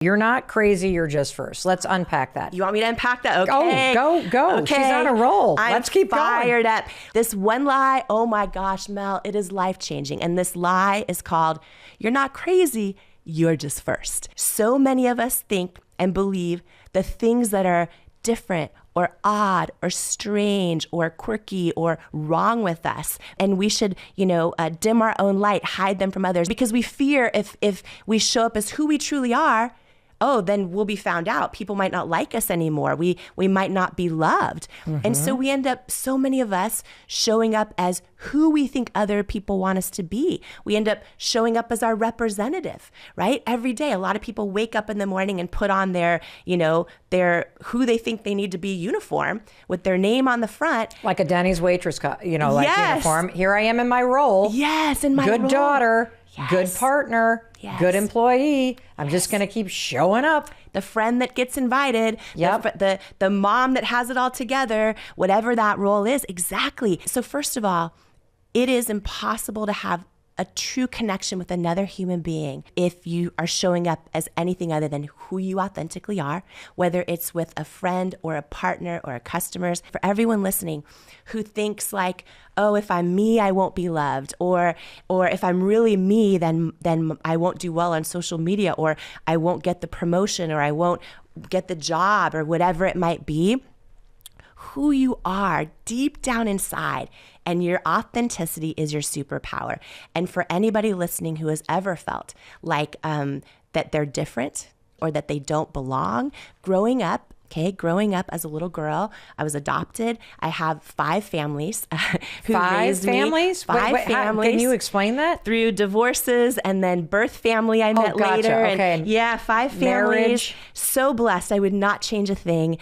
You're not crazy, you're just first. Let's unpack that. You want me to unpack that? Okay. Go. Okay. She's on a roll. Let's keep fired going. up. This one lie, oh my gosh, Mel, it is life-changing. And this lie is called, you're not crazy, you're just first. So many of us think and believe the things that are different or odd or strange or quirky or wrong with us. And we should, dim our own light, hide them from others, because we fear if we show up as who we truly are, then we'll be found out. People might not like us anymore. We might not be loved. Mm-hmm. And so we end up, so many of us, showing up as who we think other people want us to be. We end up showing up as our representative, right? Every day, a lot of people wake up in the morning and put on their who they think they need to be uniform with their name on the front. Like a Denny's waitress, uniform. Here I am in my role. Yes, in my role. Good daughter. Yes. Good partner, Good employee. I'm just going to keep showing up. The friend that gets invited, the mom that has it all together, whatever that role is. Exactly. So first of all, it is impossible to have a true connection with another human being if you are showing up as anything other than who you authentically are, whether it's with a friend or a partner or a customers. For everyone listening who thinks like, oh, if I'm me, I won't be loved, or if I'm really me, then I won't do well on social media, or I won't get the promotion, or I won't get the job, or whatever it might be. Who you are deep down inside and your authenticity is your superpower. And for anybody listening who has ever felt like that they're different or that they don't belong, growing up as a little girl, I was adopted. I have 5 families who raised me. Families? Wait, families. Can you explain that? Through divorces and then birth family I met later. Okay. And 5 families. Marriage. So blessed. I would not change a thing.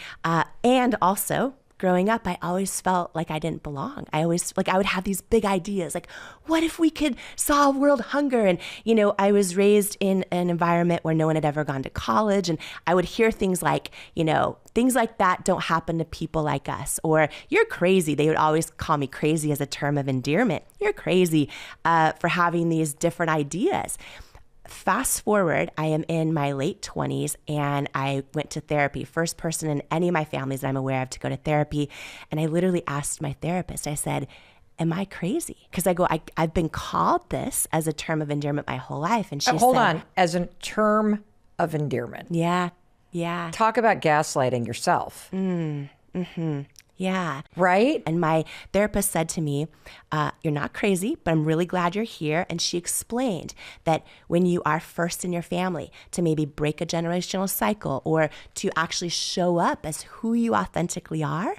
And also, growing up, I always felt like I didn't belong. I would have these big ideas, like, what if we could solve world hunger? And, I was raised in an environment where no one had ever gone to college. And I would hear things like, things like that don't happen to people like us. Or you're crazy. They would always call me crazy as a term of endearment. You're crazy for having these different ideas. Fast forward, I am in my late 20s and I went to therapy. First person in any of my families that I'm aware of to go to therapy. And I literally asked my therapist, I said, am I crazy? Because I've been called this as a term of endearment my whole life. And she said, hold on, as a term of endearment. Yeah. Talk about gaslighting yourself. Mm-hmm. Yeah. Right? And my therapist said to me, you're not crazy, but I'm really glad you're here. And she explained that when you are first in your family, to maybe break a generational cycle or to actually show up as who you authentically are,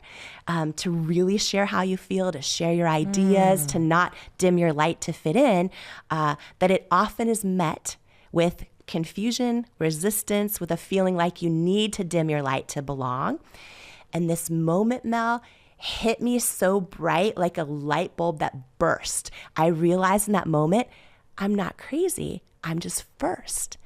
to really share how you feel, to share your ideas, to not dim your light to fit in, that it often is met with confusion, resistance, with a feeling like you need to dim your light to belong. And this moment, Mel, hit me so bright, like a light bulb that burst. I realized in that moment, I'm not crazy. I'm just first.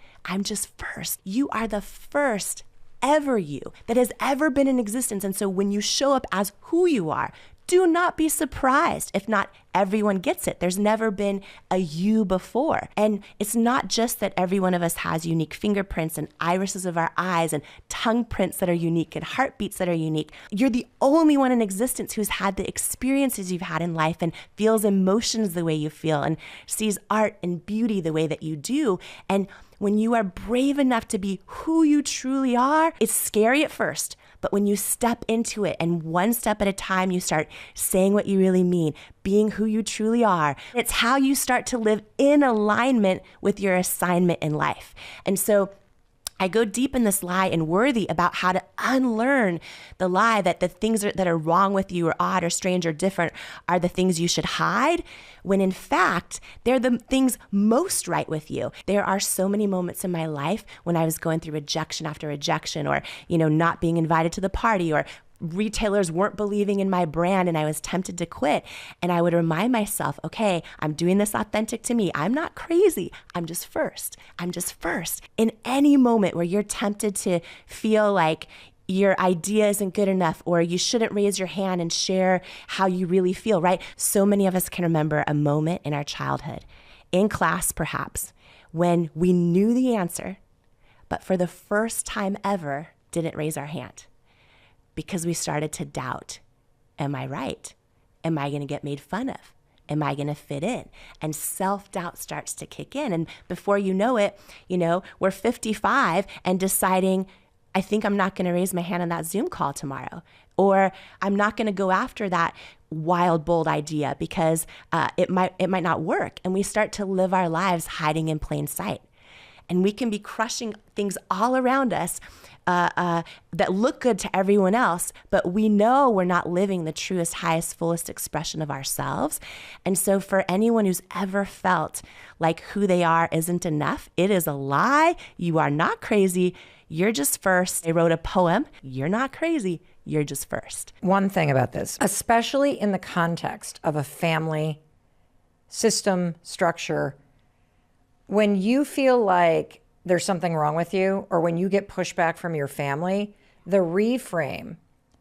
You are the first ever you that has ever been in existence. And so when you show up as who you are, do not be surprised if not everyone gets it. There's never been a you before. And it's not just that every one of us has unique fingerprints and irises of our eyes and tongue prints that are unique and heartbeats that are unique. You're the only one in existence who's had the experiences you've had in life and feels emotions the way you feel and sees art and beauty the way that you do. And when you are brave enough to be who you truly are, it's scary at first. But when you step into it and one step at a time, you start saying what you really mean, being who you truly are. It's how you start to live in alignment with your assignment in life. And so I go deep in this lie and worthy about how to unlearn the lie that the things that are wrong with you or odd or strange or different are the things you should hide, when in fact, they're the things most right with you. There are so many moments in my life when I was going through rejection after rejection, or, not being invited to the party, or retailers weren't believing in my brand and I was tempted to quit. And I would remind myself, okay, I'm doing this authentic to me. I'm not crazy. I'm just first. In any moment where you're tempted to feel like your idea isn't good enough, or you shouldn't raise your hand and share how you really feel, right? So many of us can remember a moment in our childhood, in class perhaps, when we knew the answer, but for the first time ever, didn't raise our hand because we started to doubt, am I right? Am I going to get made fun of? Am I going to fit in? And self-doubt starts to kick in. And before you know it, we're 55 and deciding, I think I'm not going to raise my hand on that Zoom call tomorrow. Or I'm not going to go after that wild, bold idea because it might not work. And we start to live our lives hiding in plain sight. And we can be crushing things all around us that look good to everyone else, but we know we're not living the truest, highest, fullest expression of ourselves. And so for anyone who's ever felt like who they are isn't enough, it is a lie. You are not crazy. You're just first. I wrote a poem. You're not crazy. You're just first. One thing about this, especially in the context of a family system structure, when you feel like there's something wrong with you, or when you get pushback from your family, the reframe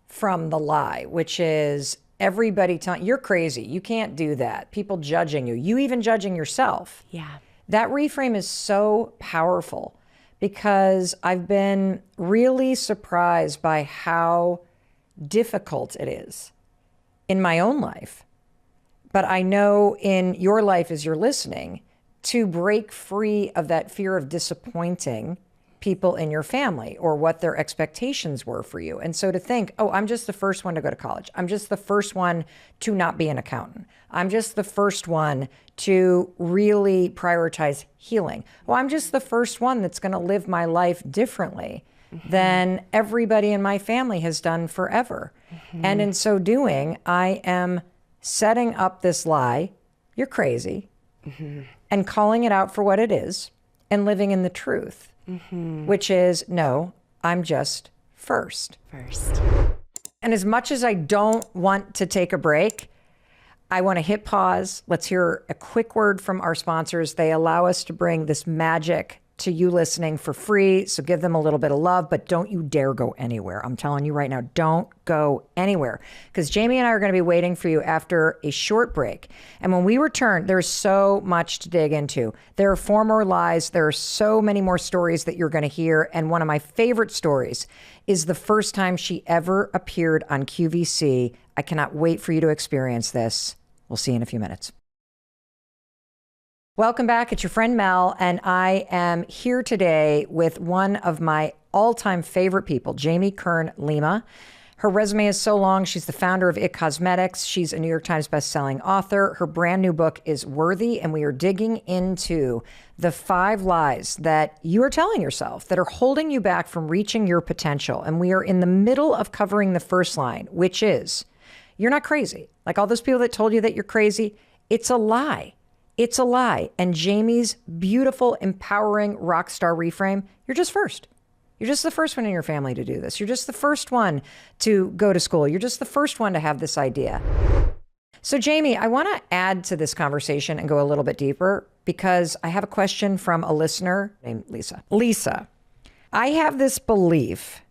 from the lie, which is everybody telling you're crazy, you can't do that, people judging you even judging yourself. Yeah. That reframe is so powerful because I've been really surprised by how difficult it is in my own life. But I know in your life as you're listening, to break free of that fear of disappointing people in your family or what their expectations were for you. And so to think, oh, I'm just the first one to go to college. I'm just the first one to not be an accountant. I'm just the first one to really prioritize healing. Well, I'm just the first one that's going to live my life differently than everybody in my family has done forever. And in so doing, I am setting up this lie, you're crazy, and calling it out for what it is and living in the truth, which is, no, I'm just first. And as much as I don't want to take a break, I want to hit pause. Let's hear a quick word from our sponsors. They allow us to bring this magic to you listening for free. So give them a little bit of love, but don't you dare go anywhere. I'm telling you right now, don't go anywhere, because Jamie and I are going to be waiting for you after a short break. And when we return, there's so much to dig into. There are 4 more lies. There are so many more stories that you're going to hear. And one of my favorite stories is the first time she ever appeared on QVC. I cannot wait for you to experience this. We'll see you in a few minutes. Welcome back. It's your friend Mel, and I am here today with one of my all-time favorite people, Jamie Kern Lima. Her resume is so long. She's the founder of It Cosmetics. She's a New York Times bestselling author. Her brand new book is Worthy, and we are digging into the 5 lies that you are telling yourself that are holding you back from reaching your potential. And we are in the middle of covering the first line, which is, you're not crazy. Like all those people that told you that you're crazy, it's a lie. It's a lie. And Jamie's beautiful, empowering rock star reframe, you're just first. You're just the first one in your family to do this. You're just the first one to go to school. You're just the first one to have this idea. So Jamie, I want to add to this conversation and go a little bit deeper because I have a question from a listener named Lisa. Lisa, I have this belief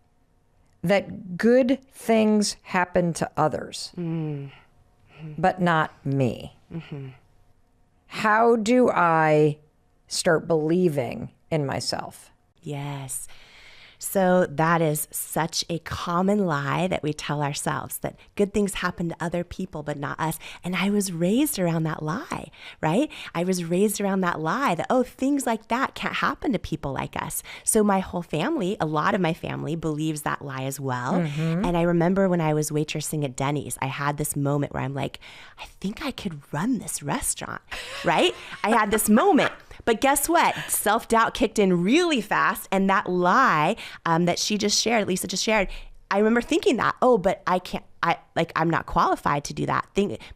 that good things happen to others, but not me. How do I start believing in myself? Yes. So that is such a common lie that we tell ourselves, that good things happen to other people, but not us. And I was raised around that lie, right? I was raised around that lie that, oh, things like that can't happen to people like us. So my whole family, a lot of my family believes that lie as well. And I remember when I was waitressing at Denny's, I had this moment where I'm like, I think I could run this restaurant, right? I had this moment. But guess what? Self-doubt kicked in really fast. And that lie that she just shared, Lisa just shared, I remember thinking that, oh, but I'm not qualified to do that.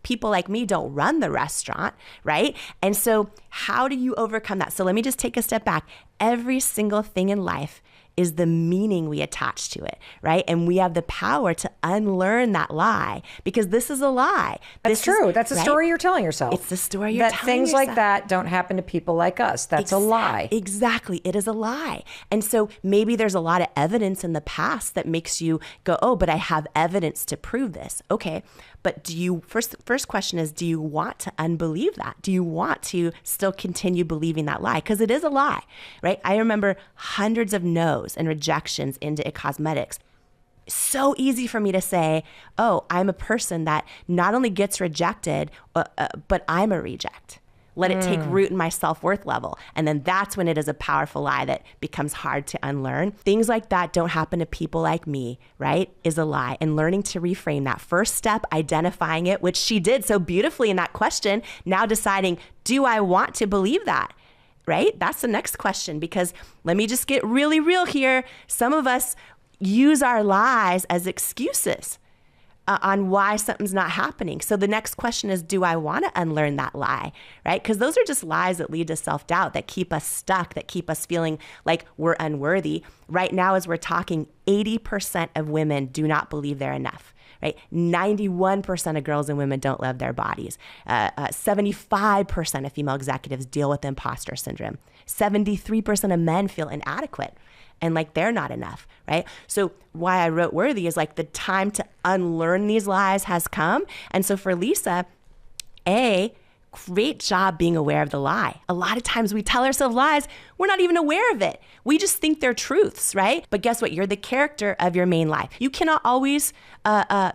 People like me don't run the restaurant, right? And so how do you overcome that? So let me just take a step back. Every single thing in life is the meaning we attach to it, right? And we have the power to unlearn that lie, because this is a lie. That's true. That's a story you're telling yourself. It's the story you're telling yourself. That things like that don't happen to people like us. That's a lie. Exactly. It is a lie. And so maybe there's a lot of evidence in the past that makes you go, oh, but I have evidence to prove this. Okay. But first question is, do you want to unbelieve that? Do you want to still continue believing that lie? Because it is a lie, right? I remember hundreds of no's and rejections into It Cosmetics. So easy for me to say, oh, I'm a person that not only gets rejected, but I'm a reject. Let it take root in my self-worth level. And then that's when it is a powerful lie that becomes hard to unlearn. Things like that don't happen to people like me, right? Is a lie. And learning to reframe that first step, identifying it, which she did so beautifully in that question, now deciding, do I want to believe that? Right? That's the next question, because let me just get really real here. Some of us use our lies as excuses on why something's not happening. So the next question is, do I want to unlearn that lie, right? Because those are just lies that lead to self-doubt, that keep us stuck, that keep us feeling like we're unworthy. Right now, as we're talking, 80% of women do not believe they're enough. Right? 91% of girls and women don't love their bodies. 75% of female executives deal with imposter syndrome. 73% of men feel inadequate and like they're not enough, right? So why I wrote Worthy is like the time to unlearn these lies has come. And so for Lisa, great job being aware of the lie. A lot of times we tell ourselves lies, we're not even aware of it. We just think they're truths, right? But guess what? You're the character of your main life. You cannot always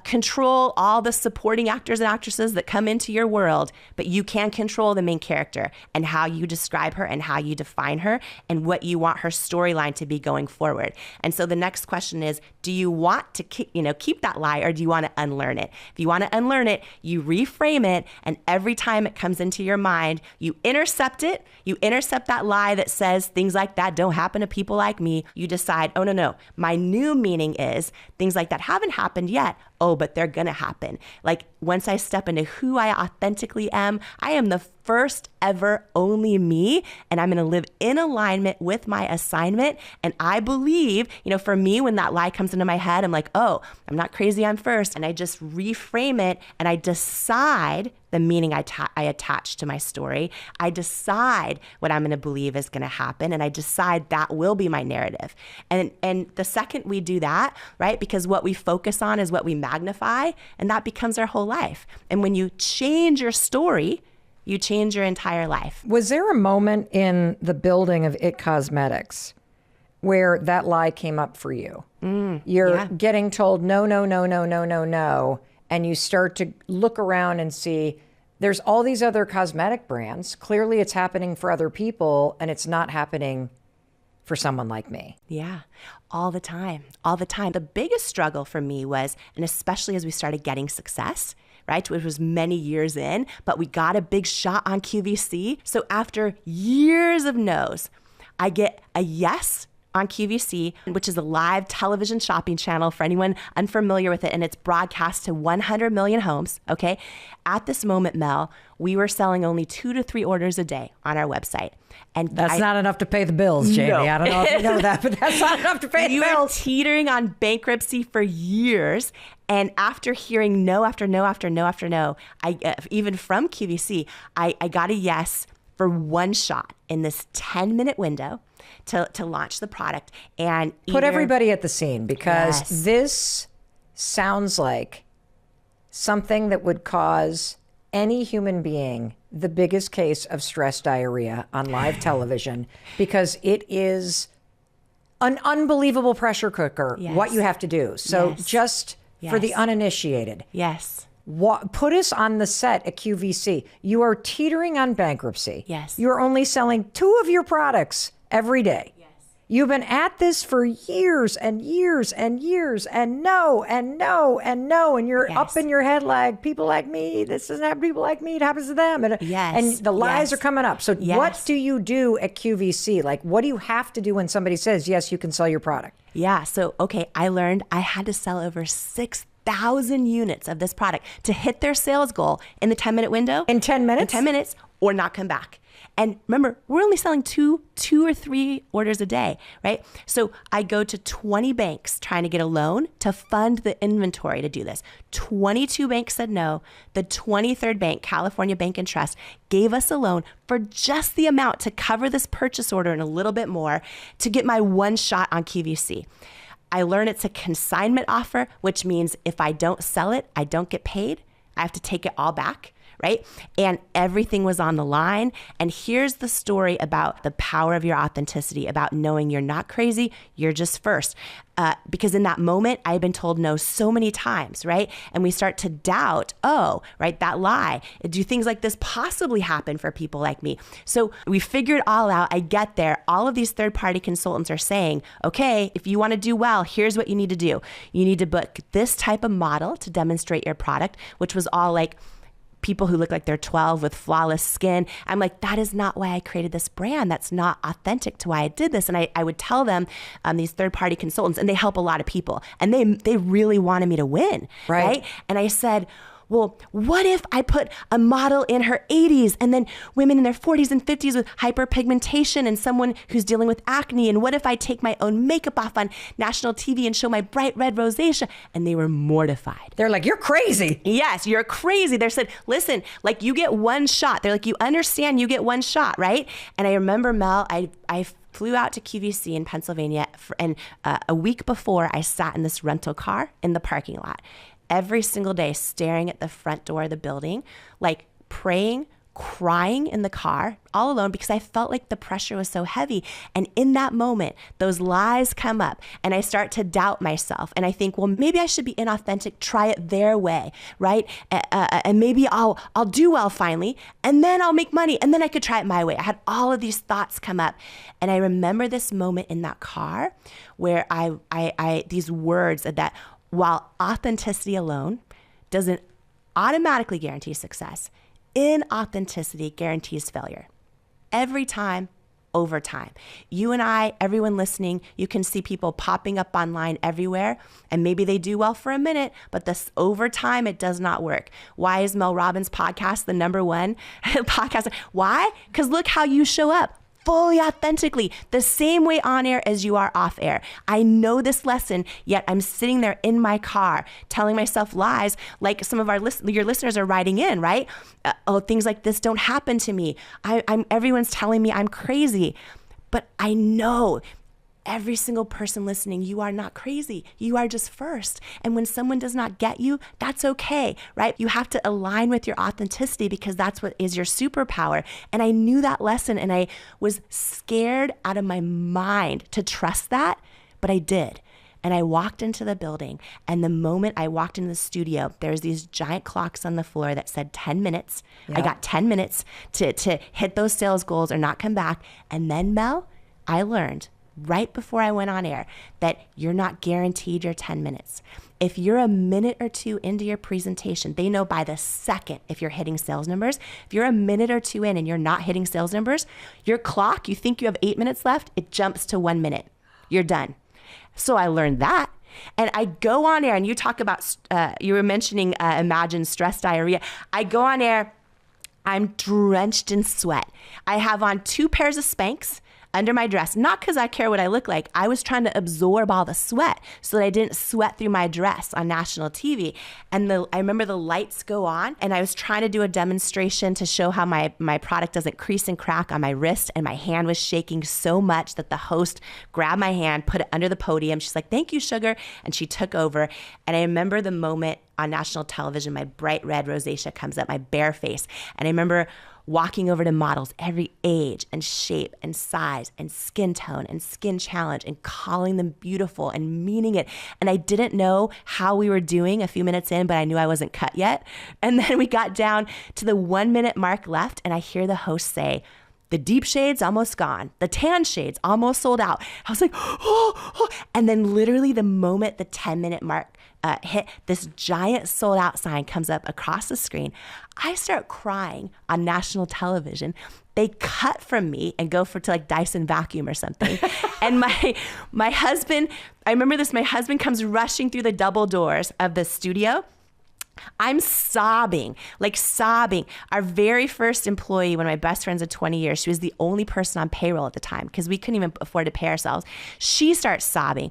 control all the supporting actors and actresses that come into your world, but you can control the main character and how you describe her and how you define her and what you want her storyline to be going forward. And so the next question is, do you want to keep that lie, or do you want to unlearn it? If you want to unlearn it, you reframe it, and every time it comes into your mind, you intercept it. You intercept that lie that says things like that don't happen to people like me. You decide, oh, no, my new meaning is things like that haven't happened yet. Oh, but they're going to happen. Like once I step into who I authentically am, I am the first ever only me, and I'm going to live in alignment with my assignment. And I believe, for me, when that lie comes into my head, I'm like, oh, I'm not crazy, I'm first. And I just reframe it, and I decide the meaning I attach to my story. I decide what I'm going to believe is going to happen, and I decide that will be my narrative. And the second we do that, right, because what we focus on is what we magnify, and that becomes our whole life. And when you change your story, you change your entire life. Was there a moment in the building of It Cosmetics where that lie came up for you? You're getting told no, and you start to look around and see there's all these other cosmetic brands. Clearly it's happening for other people, and it's not happening for someone like me. Yeah, all the time. The biggest struggle for me was, and especially as we started getting success, right? It was many years in, but we got a big shot on QVC. So after years of no's, I get a yes on QVC, which is a live television shopping channel for anyone unfamiliar with it, and it's broadcast to 100 million homes, okay? At this moment, Mel, we were selling only 2 to 3 orders a day on our website. And that's not enough to pay the bills, Jamie. No. I don't know if you know that, but that's not enough to pay the bills. We were teetering on bankruptcy for years. And after hearing no after no after no after no, even from QVC, I got a yes for one shot in this 10-minute window to launch the product. And put everybody at the scene, because this sounds like something that would cause any human being the biggest case of stress diarrhea on live television, because it is an unbelievable pressure cooker, what you have to do. So just for the uninitiated. Yes. Put us on the set at QVC. You are teetering on bankruptcy. Yes. You're only selling 2 of your products every day. Yes. You've been at this for years and years and years, and no, and no, and no. And you're up in your head like, people like me, this doesn't happen to people like me, it happens to them. And, and the lies are coming up. So what do you do at QVC? Like, what do you have to do when somebody says, yes, you can sell your product? Yeah. So, I learned I had to sell over 6,000 units of this product to hit their sales goal in the 10-minute window. In 10 minutes? In 10 minutes, or not come back. And remember, we're only selling 2 or 3 orders a day, right? So I go to 20 banks trying to get a loan to fund the inventory to do this. 22 banks said no. The 23rd bank, California Bank and Trust, gave us a loan for just the amount to cover this purchase order and a little bit more to get my one shot on QVC. I learned it's a consignment offer, which means if I don't sell it, I don't get paid. I have to take it all back, right? And everything was on the line. And here's the story about the power of your authenticity, about knowing you're not crazy, you're just first. Because in that moment, I had been told no so many times, right? And we start to doubt, oh, right, that lie. Do things like this possibly happen for people like me? So we figured it all out. I get there. All of these third-party consultants are saying, okay, if you want to do well, here's what you need to do. You need to book this type of model to demonstrate your product, which was all like people who look like they're 12 with flawless skin. I'm like, that is not why I created this brand. That's not authentic to why I did this. And I would tell them, these third-party consultants, and they help a lot of people, and they really wanted me to win, right? And I said, well, what if I put a model in her 80s and then women in their 40s and 50s with hyperpigmentation and someone who's dealing with acne? And what if I take my own makeup off on national TV and show my bright red rosacea? And they were mortified. They're like, you're crazy. Yes, you're crazy. They said, listen, like you get one shot. They're like, you understand you get one shot, right? And I remember, Mel, I flew out to QVC in Pennsylvania and a week before I sat in this rental car in the parking lot. Every single day, staring at the front door of the building, like praying, crying in the car, all alone, because I felt like the pressure was so heavy. And in that moment, those lies come up and I start to doubt myself. And I think, well, maybe I should be inauthentic, try it their way, right? And maybe I'll do well finally, and then I'll make money, and then I could try it my way. I had all of these thoughts come up. And I remember this moment in that car where I these words that, while authenticity alone doesn't automatically guarantee success, inauthenticity guarantees failure. Every time, over time. You and I, everyone listening, you can see people popping up online everywhere, and maybe they do well for a minute, but this over time, it does not work. Why is Mel Robbins' podcast the #1 podcast? Why? Because look how you show up. Fully authentically, the same way on air as you are off air. I know this lesson, yet I'm sitting there in my car telling myself lies like some of your listeners are writing in, right? Things like this don't happen to me. Everyone's telling me I'm crazy. But I know every single person listening, you are not crazy. You are just first. And when someone does not get you, that's okay, right? You have to align with your authenticity because that's what is your superpower. And I knew that lesson and I was scared out of my mind to trust that, but I did. And I walked into the building, and the moment I walked into the studio, there's these giant clocks on the floor that said 10 minutes. Yeah. I got 10 minutes to hit those sales goals or not come back. And then, Mel, I learned right before I went on air that you're not guaranteed your 10 minutes. If you're a minute or two into your presentation, they know by the second if you're hitting sales numbers. If you're a minute or two in and you're not hitting sales numbers, your clock, you think you have 8 minutes left, it jumps to 1 minute. You're done. So I learned that. And I go on air, and you talk about, you were mentioning Imagine stress diarrhea. I go on air, I'm drenched in sweat. I have on 2 pairs of Spanx under my dress, not because I care what I look like. I was trying to absorb all the sweat so that I didn't sweat through my dress on national TV. And I remember the lights go on, and I was trying to do a demonstration to show how my product doesn't crease and crack on my wrist, and my hand was shaking so much that the host grabbed my hand, put it under the podium. She's like, "Thank you, sugar," and she took over. And I remember the moment on national television, my bright red rosacea comes up, my bare face. And I remember walking over to models every age and shape and size and skin tone and skin challenge and calling them beautiful and meaning it. And I didn't know how we were doing a few minutes in, but I knew I wasn't cut yet. And then we got down to the 1 minute mark left, and I hear the host say, "The deep shade's almost gone. The tan shade's almost sold out." I was like, oh. And then literally the moment the 10-minute mark hit, this giant sold out sign comes up across the screen. I start crying on national television. They cut from me and go to like Dyson vacuum or something. And my husband, I remember this, my husband comes rushing through the double doors of the studio. I'm sobbing. Our very first employee, one of my best friends of 20 years, she was the only person on payroll at the time because we couldn't even afford to pay ourselves. She starts sobbing.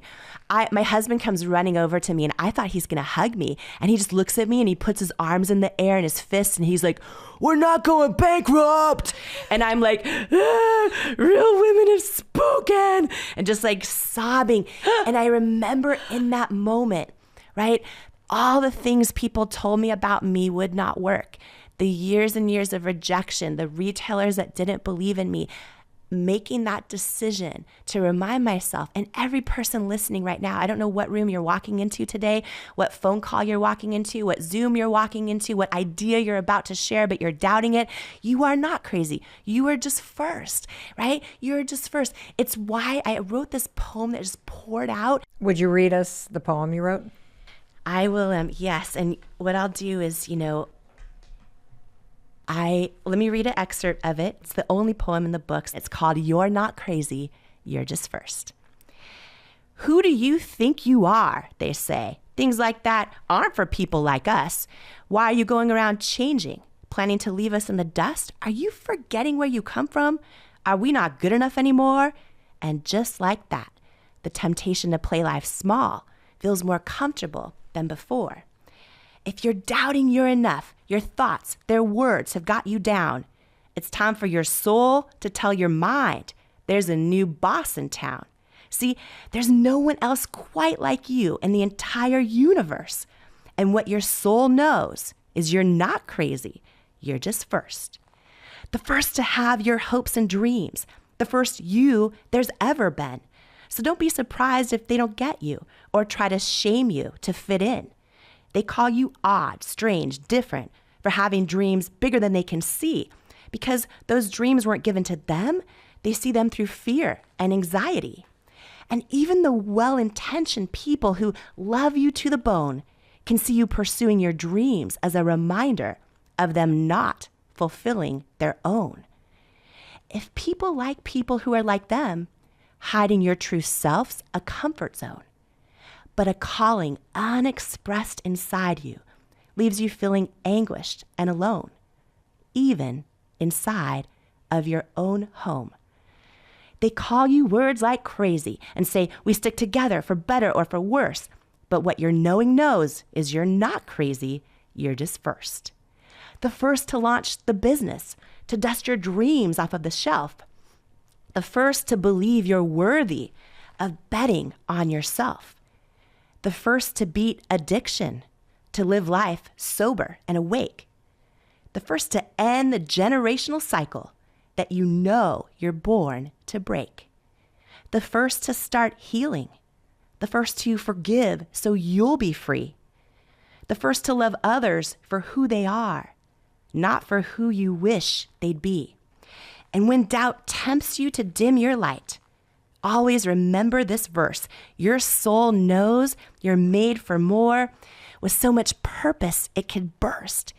My husband comes running over to me, and I thought he's going to hug me. And he just looks at me, and he puts his arms in the air and his fists, and he's like, "We're not going bankrupt." And I'm like, "Real women have spoken," and just like sobbing. And I remember in that moment, right, all the things people told me about me would not work. the years and years of rejection, the retailers that didn't believe in me, making that decision to remind myself, and every person listening right now, I don't know what room you're walking into today, what phone call you're walking into, what Zoom you're walking into, what idea you're about to share, but you're doubting it. You are not crazy. You are just first, right? You're just first. It's why I wrote this poem that just poured out. Would you read us the poem you wrote? I will, yes. And what I'll do is, let me read an excerpt of it. It's the only poem in the books. It's called You're Not Crazy, You're Just First. Who do you think you are, they say. Things like that aren't for people like us. Why are you going around changing, planning to leave us in the dust? Are you forgetting where you come from? Are we not good enough anymore? And just like that, the temptation to play life small feels more comfortable than before. If you're doubting you're enough, your thoughts, their words have got you down. It's time for your soul to tell your mind there's a new boss in town. See, there's no one else quite like you in the entire universe. And what your soul knows is you're not crazy. You're just first. The first to have your hopes and dreams. The first you there's ever been. So don't be surprised if they don't get you or try to shame you to fit in. They call you odd, strange, different for having dreams bigger than they can see because those dreams weren't given to them. They see them through fear and anxiety. And even the well-intentioned people who love you to the bone can see you pursuing your dreams as a reminder of them not fulfilling their own. If people like people who are like them, hiding your true self's a comfort zone. But a calling unexpressed inside you leaves you feeling anguished and alone, even inside of your own home. They call you words like crazy and say, we stick together for better or for worse. But what your knowing knows is you're not crazy, you're just first. The first to launch the business, to dust your dreams off of the shelf. The first to believe you're worthy of betting on yourself. The first to beat addiction, to live life sober and awake. The first to end the generational cycle that you know you're born to break. The first to start healing. The first to forgive so you'll be free. The first to love others for who they are, not for who you wish they'd be. And when doubt tempts you to dim your light, always remember this verse. Your soul knows you're made for more, with so much purpose it could burst.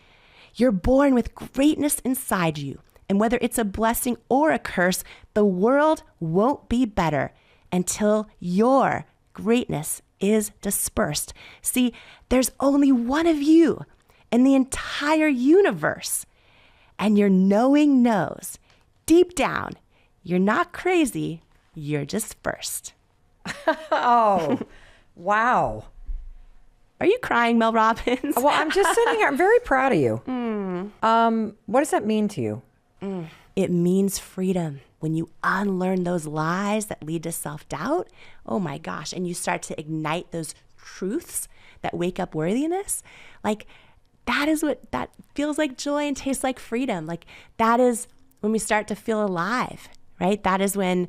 You're born with greatness inside you, and whether it's a blessing or a curse, the world won't be better until your greatness is dispersed. See, there's only one of you in the entire universe, and your knowing knows deep down you're not crazy. You're just first. Oh, wow. Are you crying, Mel Robbins? Well, I'm just sitting here. I'm very proud of you. What does that mean to you? It means freedom. When you unlearn those lies that lead to self-doubt, oh my gosh, and you start to ignite those truths that wake up worthiness, like that feels like joy and tastes like freedom. Like that is when we start to feel alive, right? That is when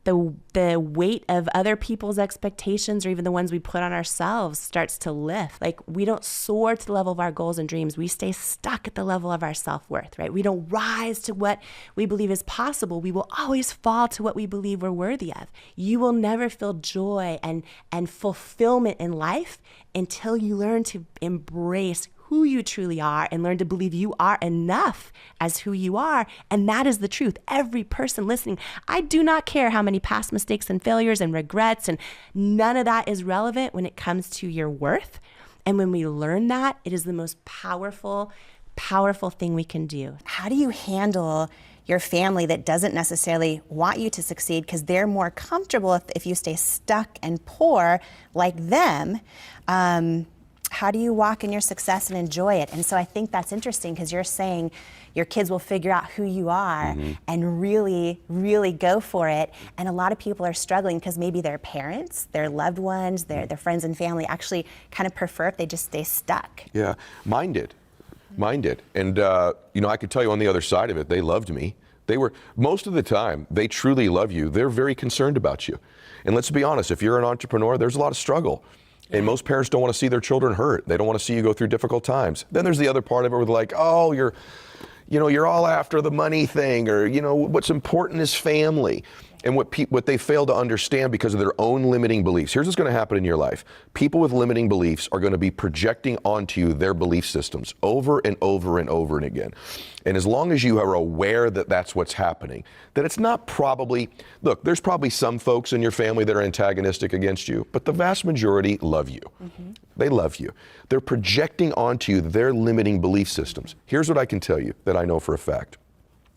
the weight of other people's expectations or even the ones we put on ourselves starts to lift. Like we don't soar to the level of our goals and dreams. We stay stuck at the level of our self-worth, right? We don't rise to what we believe is possible. We will always fall to what we believe we're worthy of. You will never feel joy and fulfillment in life until you learn to embrace who you truly are and learn to believe you are enough as who you are. And that is the truth. Every person listening, I do not care how many past mistakes and failures and regrets, and none of that is relevant when it comes to your worth. And when we learn that, it is the most powerful thing we can do. How do you handle your family that doesn't necessarily want you to succeed because they're more comfortable if you stay stuck and poor like them? How do you walk in your success and enjoy it? And so I think that's interesting because you're saying your kids will figure out who you are and really, really go for it. And a lot of people are struggling because maybe their parents, their loved ones, their friends and family actually kind of prefer if they just stay stuck. Yeah, mine did. Mine did. And, I could tell you on the other side of it, they loved me. They were, most of the time, they truly love you. They're very concerned about you. And let's be honest, if you're an entrepreneur, there's a lot of struggle. And most parents don't want to see their children hurt. They don't want to see you go through difficult times. Then there's the other part of it where they're like, oh, you're all after the money thing, or, what's important is family. And what they fail to understand because of their own limiting beliefs. Here's what's going to happen in your life. People with limiting beliefs are going to be projecting onto you their belief systems over and over and over and again. And as long as you are aware that that's what's happening, that it's not probably, look, there's probably some folks in your family that are antagonistic against you, but the vast majority love you. Mm-hmm. They love you. They're projecting onto you their limiting belief systems. Here's what I can tell you that I know for a fact.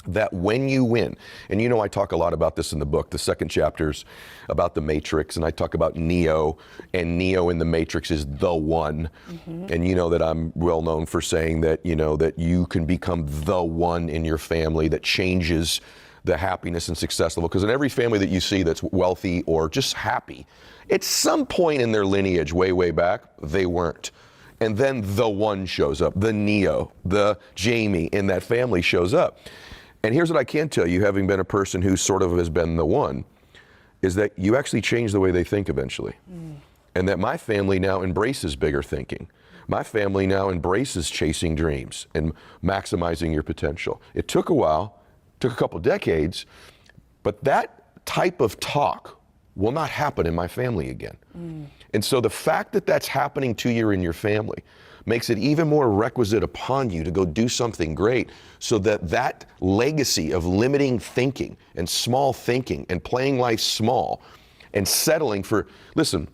That when you win, and I talk a lot about this in the book, the second chapter's about the Matrix, and I talk about Neo, and Neo in the Matrix is the one. Mm-hmm. And you know that I'm well known for saying that, that you can become the one in your family that changes the happiness and success level. Because in every family that you see that's wealthy or just happy, at some point in their lineage, way, way back, they weren't. And then the one shows up, the Neo, the Jamie in that family shows up. And here's what I can tell you, having been a person who sort of has been the one, is that you actually change the way they think eventually. Mm. And that my family now embraces bigger thinking. My family now embraces chasing dreams and maximizing your potential. It took a while, took a couple decades, but that type of talk will not happen in my family again. Mm. And so the fact that that's happening to you in your family makes it even more requisite upon you to go do something great, so that that legacy of limiting thinking and small thinking and playing life small and settling for, listen,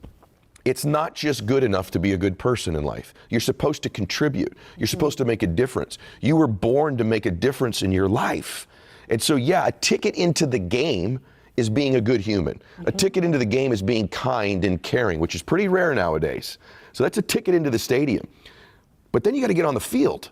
it's not just good enough to be a good person in life. You're supposed to contribute. You're supposed to make a difference. You were born to make a difference in your life. And so, a ticket into the game is being a good human. Mm-hmm. A ticket into the game is being kind and caring, which is pretty rare nowadays. So that's a ticket into the stadium. But then you got to get on the field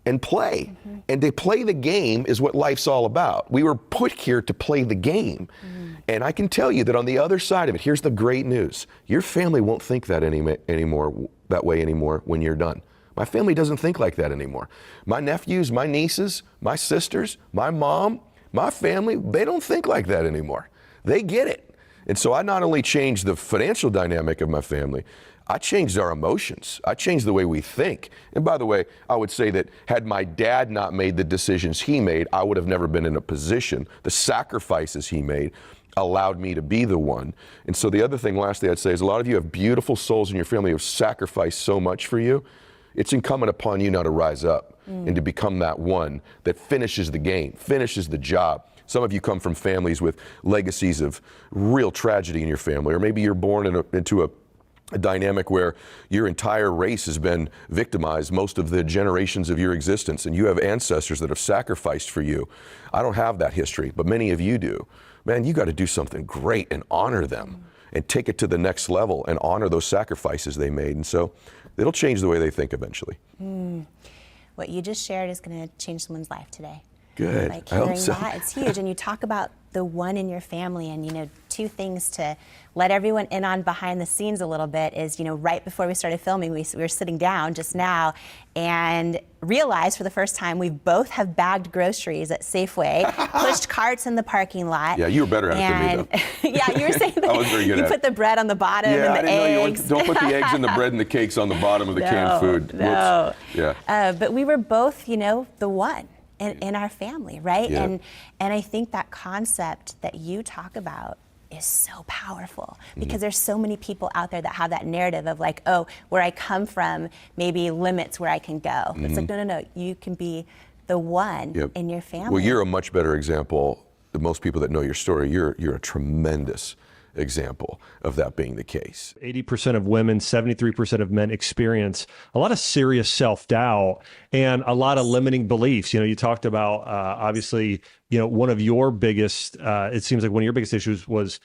and play. Mm-hmm. And to play the game is what life's all about. We were put here to play the game. Mm-hmm. And I can tell you that on the other side of it, here's the great news. Your family won't think that anymore, that way anymore when you're done. My family doesn't think like that anymore. My nephews, my nieces, my sisters, my mom, my family, they don't think like that anymore. They get it. And so I not only changed the financial dynamic of my family, I changed our emotions. I changed the way we think. And by the way, I would say that had my dad not made the decisions he made, I would have never been in a position. The sacrifices he made allowed me to be the one. And so the other thing, lastly, I'd say is a lot of you have beautiful souls in your family who have sacrificed so much for you. It's incumbent upon you now to rise up and to become that one that finishes the game, finishes the job. Some of you come from families with legacies of real tragedy in your family, or maybe you're born into a dynamic where your entire race has been victimized most of the generations of your existence, and you have ancestors that have sacrificed for you. I don't have that history, but many of you do. Man, you got to do something great and honor them and take it to the next level and honor those sacrifices they made. And so it'll change the way they think eventually. What you just shared is going to change someone's life today. Good. Like hearing that, it's huge. And you talk about the one in your family, and two things to let everyone in on behind the scenes a little bit is, right before we started filming, we were sitting down just now and realized for the first time we both have bagged groceries at Safeway, pushed carts in the parking lot. Yeah, you were better at it than me, though. Yeah, you were saying that I was very good you at put the bread on the bottom and the eggs. Don't put the eggs and the bread and the cakes on the bottom of the canned food. No. Whoops. Yeah. But we were both, the one in our family, right? Yeah. And I think that concept that you talk about is so powerful, because there's so many people out there that have that narrative of like, oh, where I come from maybe limits where I can go. It's like, no, you can be the one in your family. Well, you're a much better example than most people that know your story. You're a tremendous example of that being the case. 80% of women, 73% of men experience a lot of serious self-doubt and a lot of limiting beliefs. You talked about, obviously, one of your biggest, it seems like one of your biggest issues was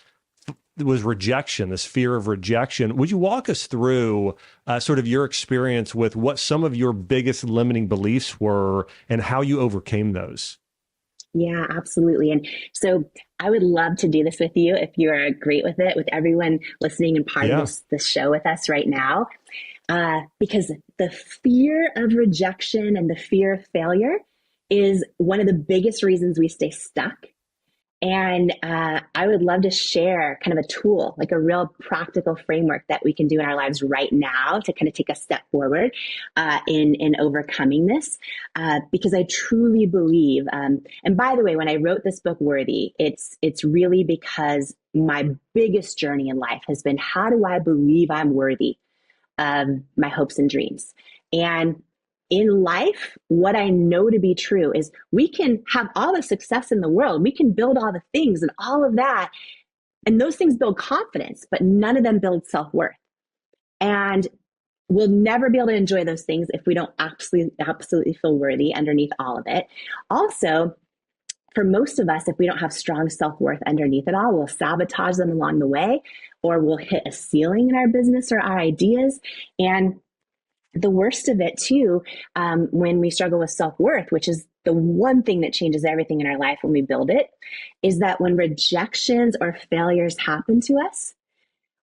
rejection, this fear of rejection. Would you walk us through sort of your experience with what some of your biggest limiting beliefs were and how you overcame those? Yeah, absolutely. And so I would love to do this with you if you are great with it, with everyone listening and part of this show with us right now. because the fear of rejection and the fear of failure is one of the biggest reasons we stay stuck. And I would love to share kind of a tool, like a real practical framework that we can do in our lives right now to kind of take a step forward in overcoming this. Because I truly believe, and by the way, when I wrote this book, Worthy, it's really because my biggest journey in life has been, how do I believe I'm worthy of my hopes and dreams? And in life, what I know to be true is we can have all the success in the world. We can build all the things and all of that. And those things build confidence, but none of them build self-worth. And we'll never be able to enjoy those things if we don't absolutely feel worthy underneath all of it. Also, for most of us, if we don't have strong self-worth underneath it all, we'll sabotage them along the way, or we'll hit a ceiling in our business or our ideas. And the worst of it too, when we struggle with self-worth, which is the one thing that changes everything in our life when we build it, is that when rejections or failures happen to us,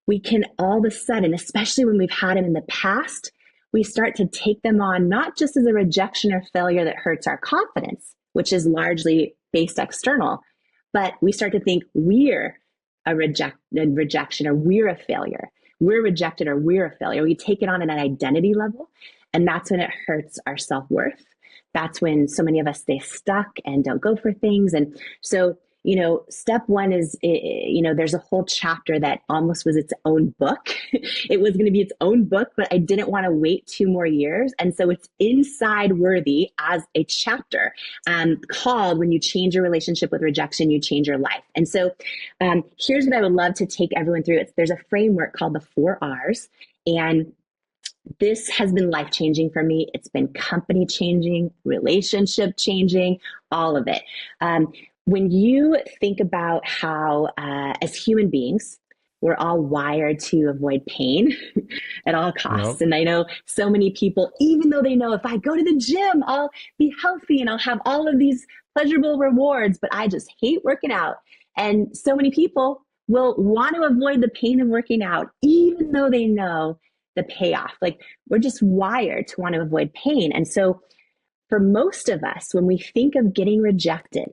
we can all of a sudden, especially when we've had them in the past, we start to take them on not just as a rejection or failure that hurts our confidence, which is largely based external, but we start to think we're a rejection or we're a failure. We're rejected or we're a failure. We take it on at an identity level, and that's when it hurts our self-worth. That's when so many of us stay stuck and don't go for things. And so, step one is, there's a whole chapter that almost was its own book. It was going to be its own book, but I didn't want to wait 2 more years. And so it's inside Worthy as a chapter called When You Change Your Relationship with Rejection, You Change Your Life. And so here's what I would love to take everyone through. There's a framework called the 4 R's. And this has been life-changing for me. It's been company-changing, relationship-changing, all of it. When you think about how, as human beings, we're all wired to avoid pain at all costs. Yep. And I know so many people, even though they know if I go to the gym, I'll be healthy and I'll have all of these pleasurable rewards, but I just hate working out. And so many people will want to avoid the pain of working out, even though they know the payoff. Like, we're just wired to want to avoid pain. And so for most of us, when we think of getting rejected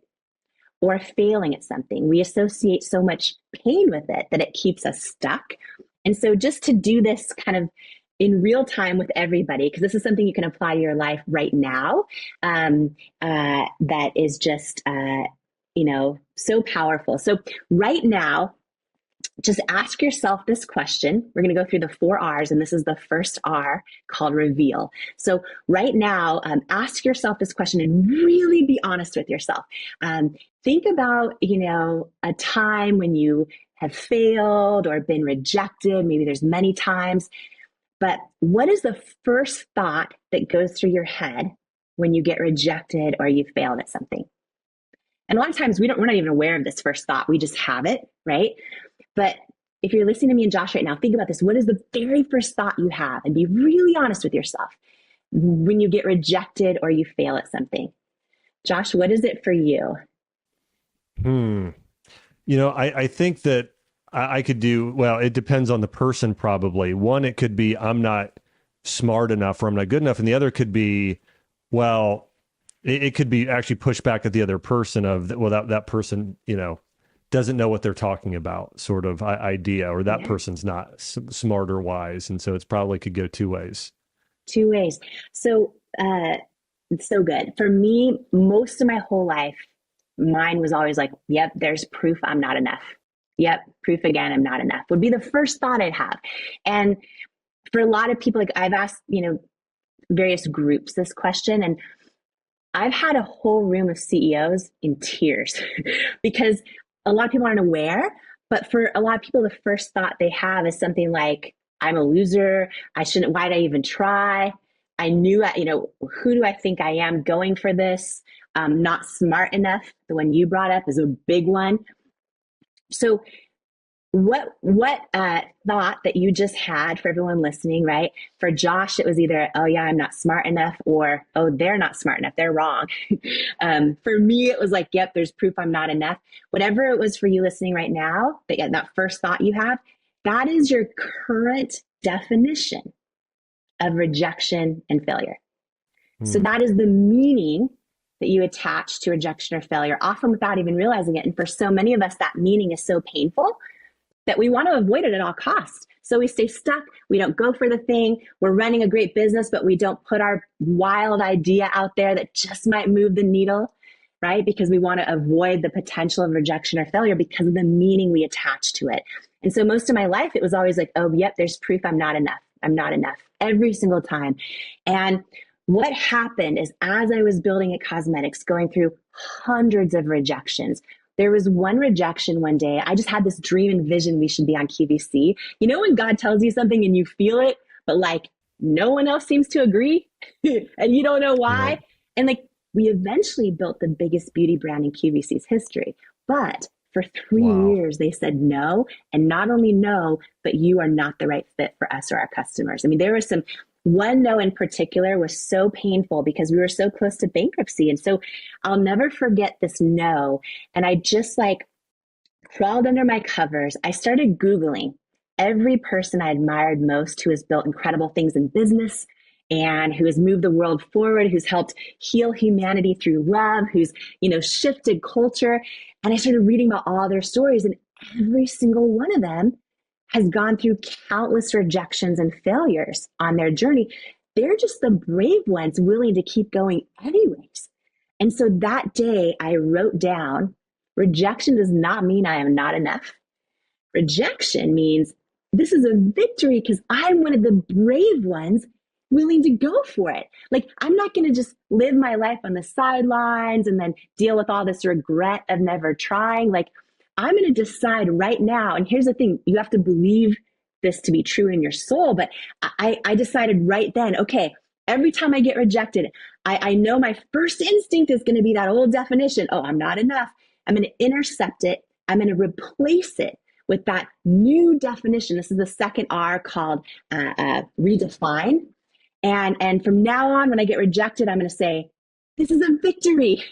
or failing at something, we associate so much pain with it that it keeps us stuck. And so just to do this kind of in real time with everybody, because this is something you can apply to your life right now, that is just, so powerful. So right now, just ask yourself this question. We're going to go through the 4 R's, and this is the first R, called reveal. So right now, ask yourself this question and really be honest with yourself. Think about, a time when you have failed or been rejected. Maybe there's many times, but what is the first thought that goes through your head when you get rejected or you failed at something? And a lot of times we're not even aware of this first thought. We just have it, right? But if you're listening to me and Josh right now, think about this. What is the very first thought you have? And be really honest with yourself when you get rejected or you fail at something. Josh, what is it for you? I think that I could do, well, it depends on the person probably. One, it could be, I'm not smart enough or I'm not good enough. And the other could be, well, it could be actually pushed back at the other person of, well, that person, doesn't know what they're talking about sort of idea, or that person's not smart or wise. And so it's probably could go 2 ways. 2 ways. So, it's so good. For me, most of my whole life, mine was always like, yep, there's proof I'm not enough. Yep, proof again, I'm not enough would be the first thought I'd have. And for a lot of people, like I've asked, various groups this question, and I've had a whole room of CEOs in tears because a lot of people aren't aware, but for a lot of people, the first thought they have is something like, I'm a loser. Why did I even try? I knew, who do I think I am going for this? Not smart enough. The one you brought up is a big one. So what thought that you just had for everyone listening, right? For Josh, it was either, oh yeah, I'm not smart enough, or, oh, they're not smart enough, they're wrong. For me, it was like, yep, there's proof I'm not enough. Whatever it was for you listening right now, that first thought you have, that is your current definition of rejection and failure. So that is the meaning that you attach to rejection or failure, often without even realizing it. And for so many of us, that meaning is so painful that we want to avoid it at all costs. So we stay stuck. We don't go for the thing. We're running a great business, but we don't put our wild idea out there that just might move the needle, right? Because we want to avoid the potential of rejection or failure because of the meaning we attach to it. And so most of my life, it was always like, oh, yep, there's proof I'm not enough. I'm not enough every single time. And what happened is, as I was building at Cosmetics, going through hundreds of rejections, there was one rejection one day. I just had this dream and vision we should be on QVC. You know, when God tells you something and you feel it, but like no one else seems to agree and you don't know why. Right. And like we eventually built the biggest beauty brand in QVC's history. But for 3 years, they said no. And not only no, but you are not the right fit for us or our customers. I mean, there was one no in particular was so painful because we were so close to bankruptcy. And so I'll never forget this no. And I just like crawled under my covers. I started Googling every person I admired most who has built incredible things in business and who has moved the world forward, who's helped heal humanity through love, who's, shifted culture. And I started reading about all their stories, and every single one of them has gone through countless rejections and failures on their journey. They're just the brave ones willing to keep going anyways. And so that day I wrote down, rejection does not mean I am not enough. Rejection means this is a victory because I'm one of the brave ones willing to go for it. Like, I'm not going to just live my life on the sidelines and then deal with all this regret of never trying. Like, I'm going to decide right now. And here's the thing, you have to believe this to be true in your soul. But I decided right then, okay, every time I get rejected, I know my first instinct is going to be that old definition. Oh, I'm not enough. I'm going to intercept it. I'm going to replace it with that new definition. This is the second R, called redefine. And from now on, when I get rejected, I'm going to say, this is a victory.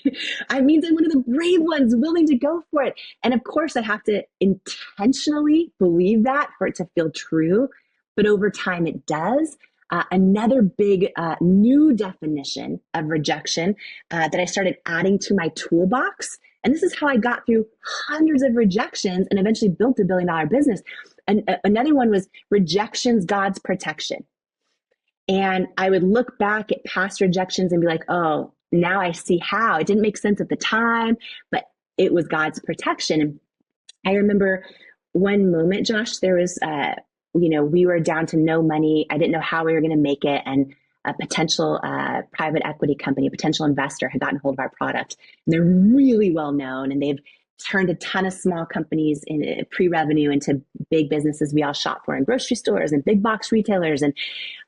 I mean, I'm one of the brave ones willing to go for it. And of course, I have to intentionally believe that for it to feel true. But over time, it does. Another big new definition of rejection that I started adding to my toolbox. And this is how I got through hundreds of rejections and eventually built a $1 billion business. And another one was rejection's God's protection. And I would look back at past rejections and be like, oh, now I see how. It didn't make sense at the time, but it was God's protection. And I remember one moment, Josh, there was, we were down to no money. I didn't know how we were going to make it. And a potential private equity company, a potential investor, had gotten hold of our product. And they're really well known, and they've turned a ton of small companies in pre-revenue into big businesses we all shop for in grocery stores and big box retailers. And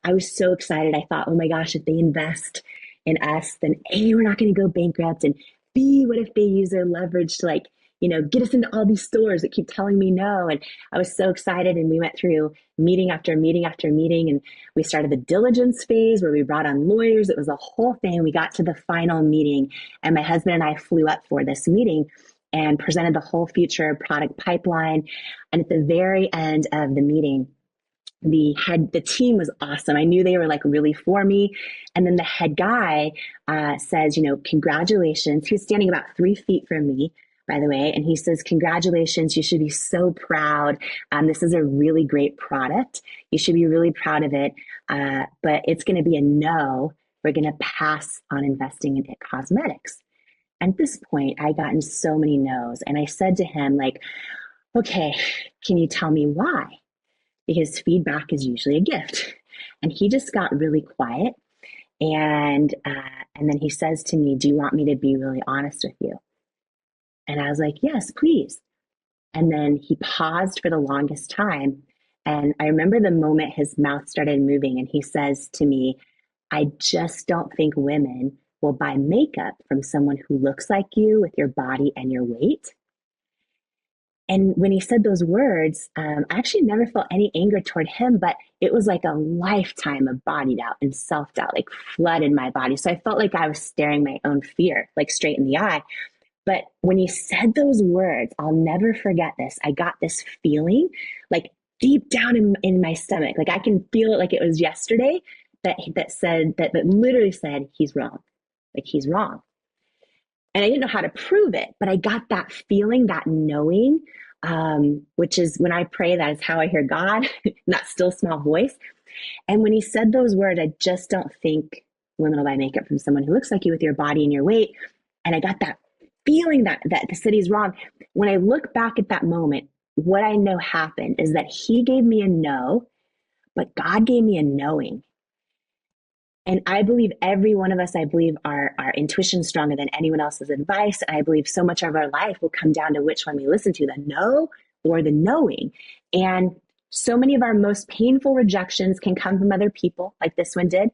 I was so excited. I thought, oh my gosh, if they invest in us, then A, we're not going to go bankrupt, and B, what if they use their leverage to get us into all these stores that keep telling me no? And I was so excited, and we went through meeting after meeting after meeting, and we started the diligence phase where we brought on lawyers. It was a whole thing. We got to the final meeting, and my husband and I flew up for this meeting and presented the whole future product pipeline. And at the very end of the meeting, the team was awesome. I knew they were really for me. And then the head guy says, congratulations. He was standing about 3 feet from me, by the way. And he says, congratulations. You should be so proud. This is a really great product. You should be really proud of it. But it's going to be a no. We're going to pass on investing in It Cosmetics. At this point, I gotten so many no's. And I said to him, okay, can you tell me why? Because feedback is usually a gift. And he just got really quiet. And then he says to me, do you want me to be really honest with you? And I was like, yes, please. And then he paused for the longest time. And I remember the moment his mouth started moving, and he says to me, I just don't think women will buy makeup from someone who looks like you with your body and your weight. And when he said those words, I actually never felt any anger toward him, but it was like a lifetime of body doubt and self-doubt, flooded my body. So I felt like I was staring my own fear, straight in the eye. But when he said those words, I'll never forget this. I got this feeling deep down in my stomach. I can feel it like it was yesterday. that said that literally said he's wrong, like he's wrong. And I didn't know how to prove it, but I got that feeling, that knowing, which is when I pray, that is how I hear God, not still small voice. And when he said those words, I just don't think women will buy makeup from someone who looks like you with your body and your weight. And I got that feeling that the city's wrong. When I look back at that moment, what I know happened is that he gave me a no, but God gave me a knowing. And I believe every one of us, I believe our intuition is stronger than anyone else's advice. And I believe so much of our life will come down to which one we listen to, the no or the knowing. And so many of our most painful rejections can come from other people, like this one did.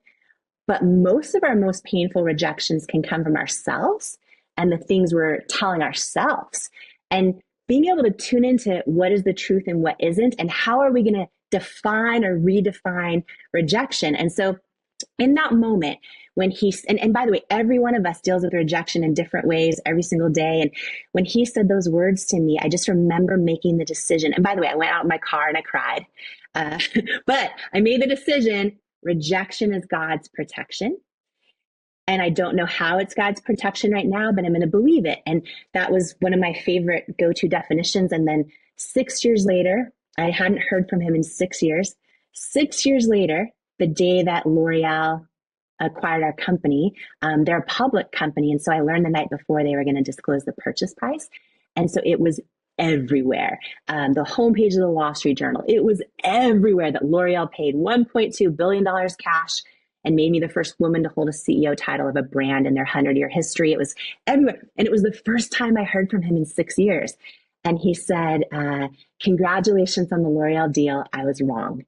But most of our most painful rejections can come from ourselves and the things we're telling ourselves. And being able to tune into what is the truth and what isn't, and how are we going to define or redefine rejection. And so in that moment, when and by the way, every one of us deals with rejection in different ways every single day. And when he said those words to me, I just remember making the decision. And by the way, I went out in my car and I cried. But I made the decision: rejection is God's protection. And I don't know how it's God's protection right now, but I'm going to believe it. And that was one of my favorite go-to definitions. And then 6 years later, I hadn't heard from him in 6 years. 6 years later, the day that L'Oreal acquired our company, they're a public company. And so I learned the night before they were going to disclose the purchase price. And so it was everywhere. The homepage of the Wall Street Journal, it was everywhere that L'Oreal paid $1.2 billion cash and made me the first woman to hold a CEO title of a brand in their 100-year history. It was everywhere. And it was the first time I heard from him in 6 years. And he said, congratulations on the L'Oreal deal. I was wrong.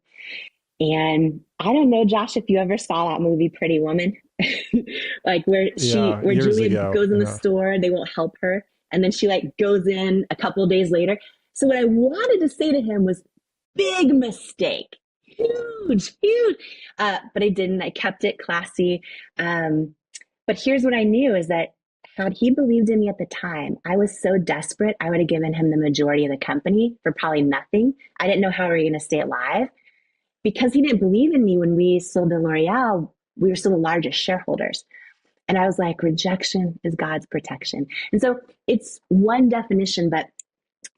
And I don't know, Josh, if you ever saw that movie, Pretty Woman, like where Julia goes in the store, they won't help her. And then she like goes in a couple of days later. So what I wanted to say to him was, big mistake, huge. But I didn't. I kept it classy. But here's what I knew is that had he believed in me at the time, I was so desperate, I would have given him the majority of the company for probably nothing. I didn't know how we were going to stay alive. Because he didn't believe in me when we sold to L'Oreal, we were still the largest shareholders. And I was like, rejection is God's protection. And so it's one definition, but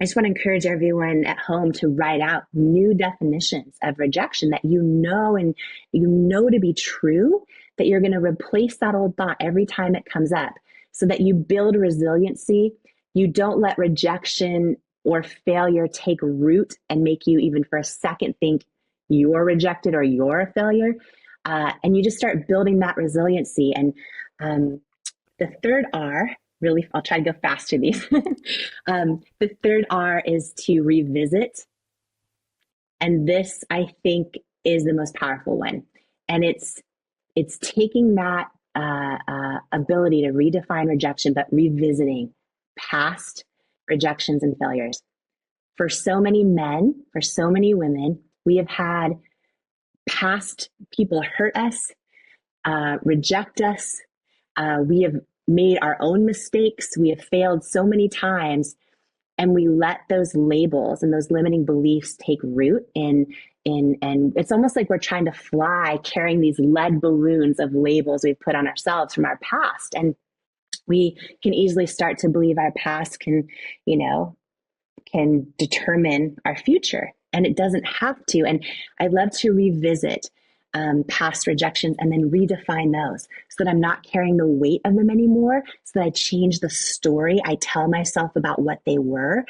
I just want to encourage everyone at home to write out new definitions of rejection that you know and you know to be true, that you're going to replace that old thought every time it comes up so that you build resiliency. You don't let rejection or failure take root and make you even for a second think you're rejected or you're a failure. And you just start building that resiliency. And the third R, really, I'll try to go fast through these. The third R is to revisit. And this, I think, is the most powerful one. And it's taking that ability to redefine rejection, but revisiting past rejections and failures. For so many men, for so many women, we have had past people hurt us, reject us. We have made our own mistakes. We have failed so many times, and we let those labels and those limiting beliefs take root and it's almost like we're trying to fly carrying these lead balloons of labels we've put on ourselves from our past. And we can easily start to believe our past can determine our future. And it doesn't have to. And I love to revisit past rejections and then redefine those so that I'm not carrying the weight of them anymore, so that I change the story I tell myself about what they were.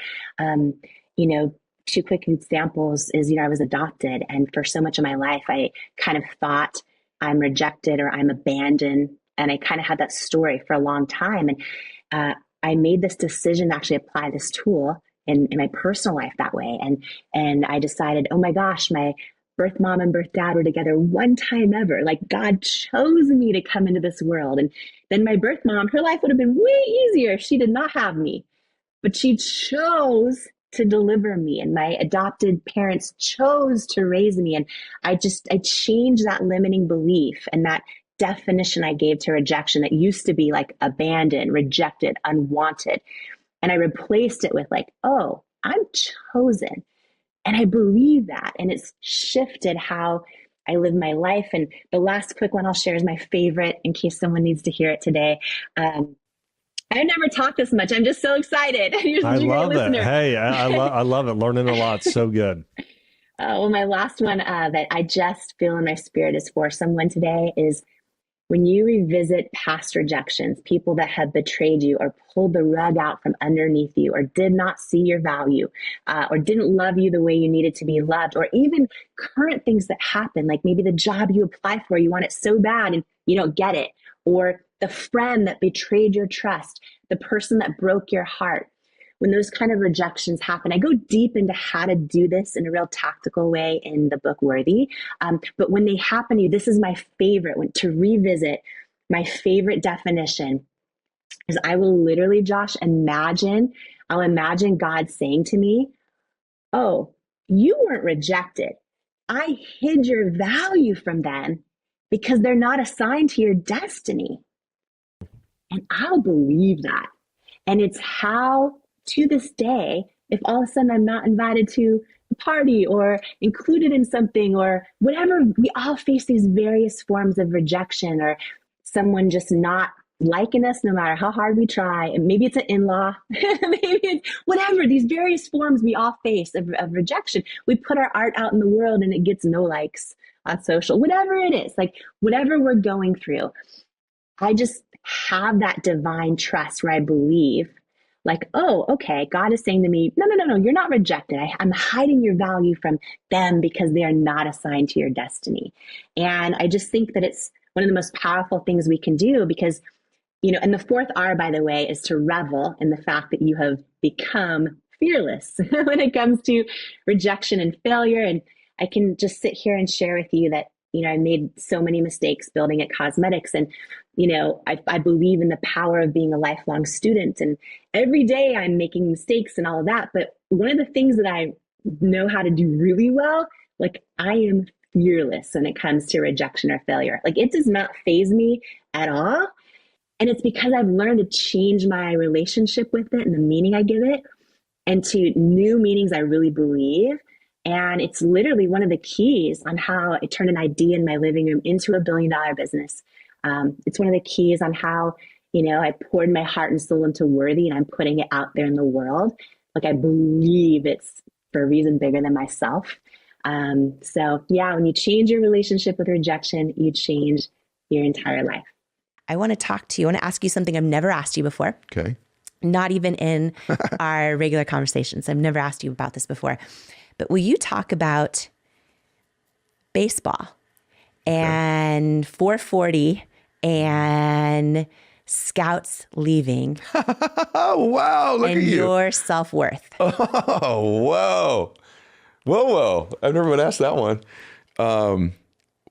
Two quick examples is, I was adopted. And for so much of my life, I kind of thought I'm rejected or I'm abandoned. And I kind of had that story for a long time. And I made this decision to actually apply this tool in my personal life that way. And I decided, oh my gosh, my birth mom and birth dad were together one time ever. Like God chose me to come into this world. And then my birth mom, her life would have been way easier if she did not have me, but she chose to deliver me. And my adopted parents chose to raise me. And I changed that limiting belief and that definition I gave to rejection that used to be like abandoned, rejected, unwanted. And I replaced it with like, oh, I'm chosen. And I believe that. And it's shifted how I live my life. And the last quick one I'll share is my favorite in case someone needs to hear it today. I've never talked this much. I'm just so excited. I love it. Hey, I love it. Learning a lot. So good. Well, my last one that I just feel in my spirit is for someone today is when you revisit past rejections, people that have betrayed you or pulled the rug out from underneath you or did not see your value or didn't love you the way you needed to be loved, or even current things that happen, like maybe the job you apply for, you want it so bad and you don't get it, or the friend that betrayed your trust, the person that broke your heart. When those kind of rejections happen, I go deep into how to do this in a real tactical way in the book Worthy. But when they happen to you, this is my favorite one to revisit. My favorite definition is I will literally, Josh, I'll imagine God saying to me, oh, you weren't rejected. I hid your value from them because they're not assigned to your destiny. And I'll believe that. And it's how, to this day, if all of a sudden I'm not invited to a party or included in something or whatever, we all face these various forms of rejection or someone just not liking us no matter how hard we try. And maybe it's an in-law, maybe it's whatever, these various forms we all face of rejection. We put our art out in the world and it gets no likes on social, whatever it is, like whatever we're going through. I just have that divine trust where I believe like, oh, okay, God is saying to me, no, you're not rejected. I'm hiding your value from them because they are not assigned to your destiny. And I just think that it's one of the most powerful things we can do because, and the fourth R, by the way, is to revel in the fact that you have become fearless when it comes to rejection and failure. And I can just sit here and share with you that, I made so many mistakes building at Cosmetics. And, I believe in the power of being a lifelong student. And every day I'm making mistakes and all of that. But one of the things that I know how to do really well, like I am fearless when it comes to rejection or failure. Like it does not faze me at all. And it's because I've learned to change my relationship with it and the meaning I give it and to new meanings I really believe. And it's literally one of the keys on how I turned an idea in my living room into $1 billion business. It's one of the keys on how, I poured my heart and soul into Worthy and I'm putting it out there in the world. Like I believe it's for a reason bigger than myself. So yeah, when you change your relationship with rejection, you change your entire life. I want to talk to you. I want to ask you something I've never asked you before. Okay. Not even in our regular conversations. I've never asked you about this before. But will you talk about baseball and 440 and scouts leaving? Oh, wow. Look at you. Your self-worth. Oh, whoa. Whoa. I've never been asked that one.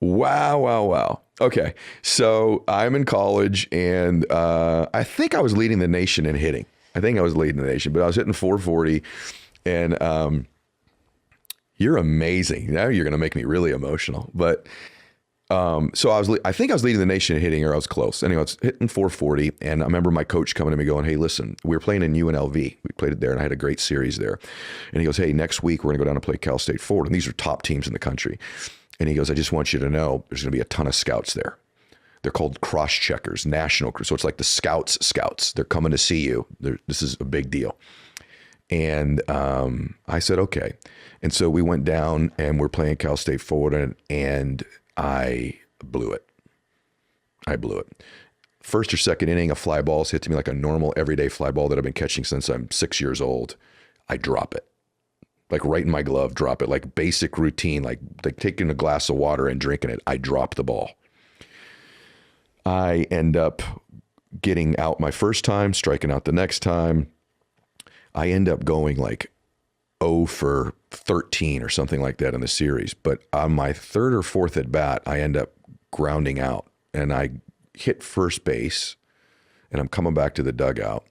Wow. Okay. So I'm in college and I think I was leading the nation in hitting. But I was hitting 440 and you're amazing. Now you're going to make me really emotional. But so I think I was leading the nation in hitting, or I was close. Anyway, I was hitting 440, and I remember my coach coming to me going, "Hey, listen, we were playing in UNLV. We played it there, and I had a great series there." And he goes, "Hey, next week we're going to go down and play Cal State Ford, and these are top teams in the country." And he goes, "I just want you to know there's going to be a ton of scouts there. They're called cross-checkers, national. So it's like the scouts. They're coming to see you. This is a big deal." And I said, okay. And so we went down and we're playing Cal State Ford and I blew it. First or second inning, a fly ball's hit to me like a normal everyday fly ball that I've been catching since I'm 6 years old. I drop it. Like right in my glove, drop it. Like basic routine, like taking a glass of water and drinking it. I drop the ball. I end up getting out my first time, striking out the next time. I end up going like 0 for 13 or something like that in the series. But on my third or fourth at bat, I end up grounding out and I hit first base and I'm coming back to the dugout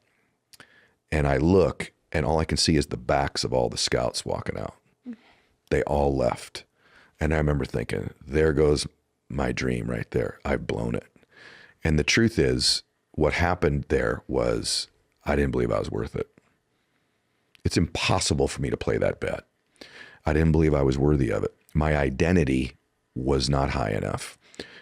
and I look and all I can see is the backs of all the scouts walking out. They all left. And I remember thinking, there goes my dream right there. I've blown it. And the truth is, what happened there was I didn't believe I was worth it. It's impossible for me to play that bet. I didn't believe I was worthy of it. My identity was not high enough.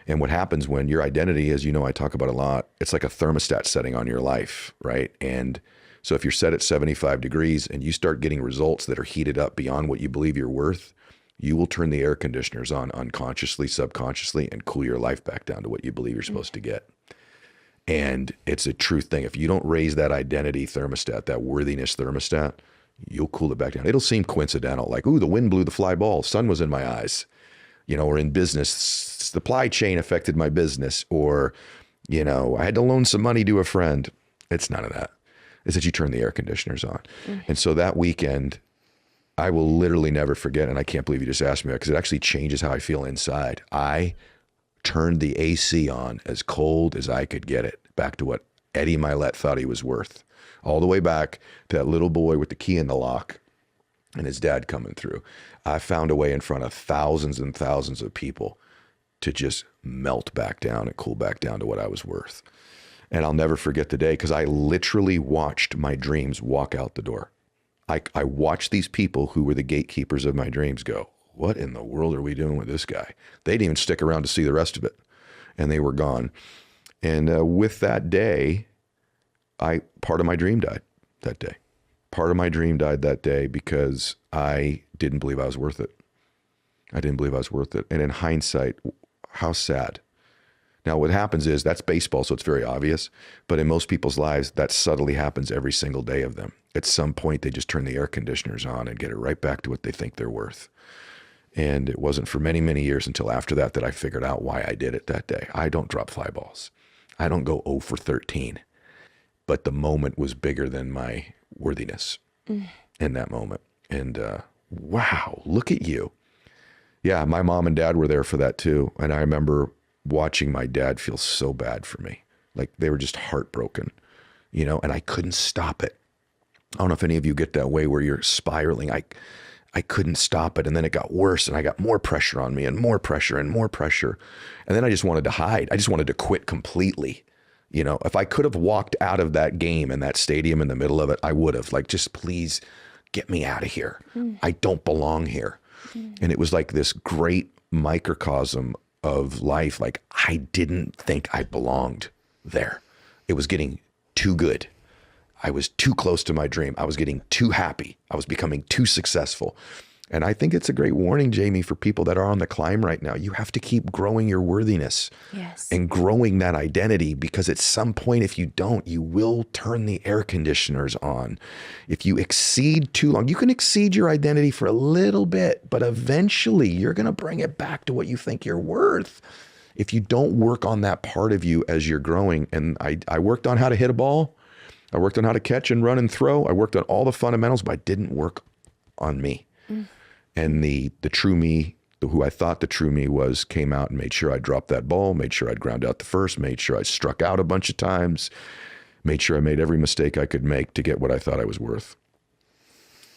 And what happens when your identity, as you know, I talk about a lot, it's like a thermostat setting on your life, right? And so if you're set at 75 degrees and you start getting results that are heated up beyond what you believe you're worth, you will turn the air conditioners on unconsciously, subconsciously, and cool your life back down to what you believe you're supposed to get. And it's a true thing. If you don't raise that identity thermostat, that worthiness thermostat, you'll cool it back down. It'll seem coincidental, like, ooh, the wind blew the fly ball, sun was in my eyes, or in business, supply chain affected my business, or, I had to loan some money to a friend. It's none of that. It's that you turn the air conditioners on. And so that weekend, I will literally never forget, and I can't believe you just asked me that, because it actually changes how I feel inside. I turned the AC on as cold as I could get it, back to what Eddie Milet thought he was worth. All the way back to that little boy with the key in the lock and his dad coming through. I found a way in front of thousands and thousands of people to just melt back down and cool back down to what I was worth. And I'll never forget the day, because I literally watched my dreams walk out the door. I watched these people who were the gatekeepers of my dreams go, what in the world are we doing with this guy? They didn't even stick around to see the rest of it. And they were gone. And with that day, part of my dream died that day. Part of my dream died that day because I didn't believe I was worth it. I didn't believe I was worth it. And in hindsight, how sad. Now, what happens is, that's baseball, so it's very obvious. But in most people's lives, that subtly happens every single day of them. At some point, they just turn the air conditioners on and get it right back to what they think they're worth. And it wasn't for many, many years until after that I figured out why I did it that day. I don't drop fly balls. I don't go 0 for 13. But the moment was bigger than my worthiness in that moment. And wow, look at you. Yeah, my mom and dad were there for that too. And I remember watching my dad feel so bad for me. Like, they were just heartbroken, and I couldn't stop it. I don't know if any of you get that way where you're spiraling. I couldn't stop it. And then it got worse, and I got more pressure on me, and more pressure and more pressure. And then I just wanted to hide. I just wanted to quit completely. If I could have walked out of that game and that stadium in the middle of it, I would have. Like, just please get me out of here. I don't belong here. And it was like this great microcosm of life. Like, I didn't think I belonged there. It was getting too good. I was too close to my dream. I was getting too happy. I was becoming too successful. And I think it's a great warning, Jamie, for people that are on the climb right now. You have to keep growing your worthiness. Yes. And growing that identity, because at some point, if you don't, you will turn the air conditioners on. If you exceed too long, you can exceed your identity for a little bit, but eventually you're going to bring it back to what you think you're worth. If you don't work on that part of you as you're growing, and I worked on how to hit a ball. I worked on how to catch and run and throw. I worked on all the fundamentals, but I didn't work on me. And the true me, who I thought the true me was, came out and made sure I dropped that ball, made sure I'd ground out the first, made sure I struck out a bunch of times, made sure I made every mistake I could make to get what I thought I was worth.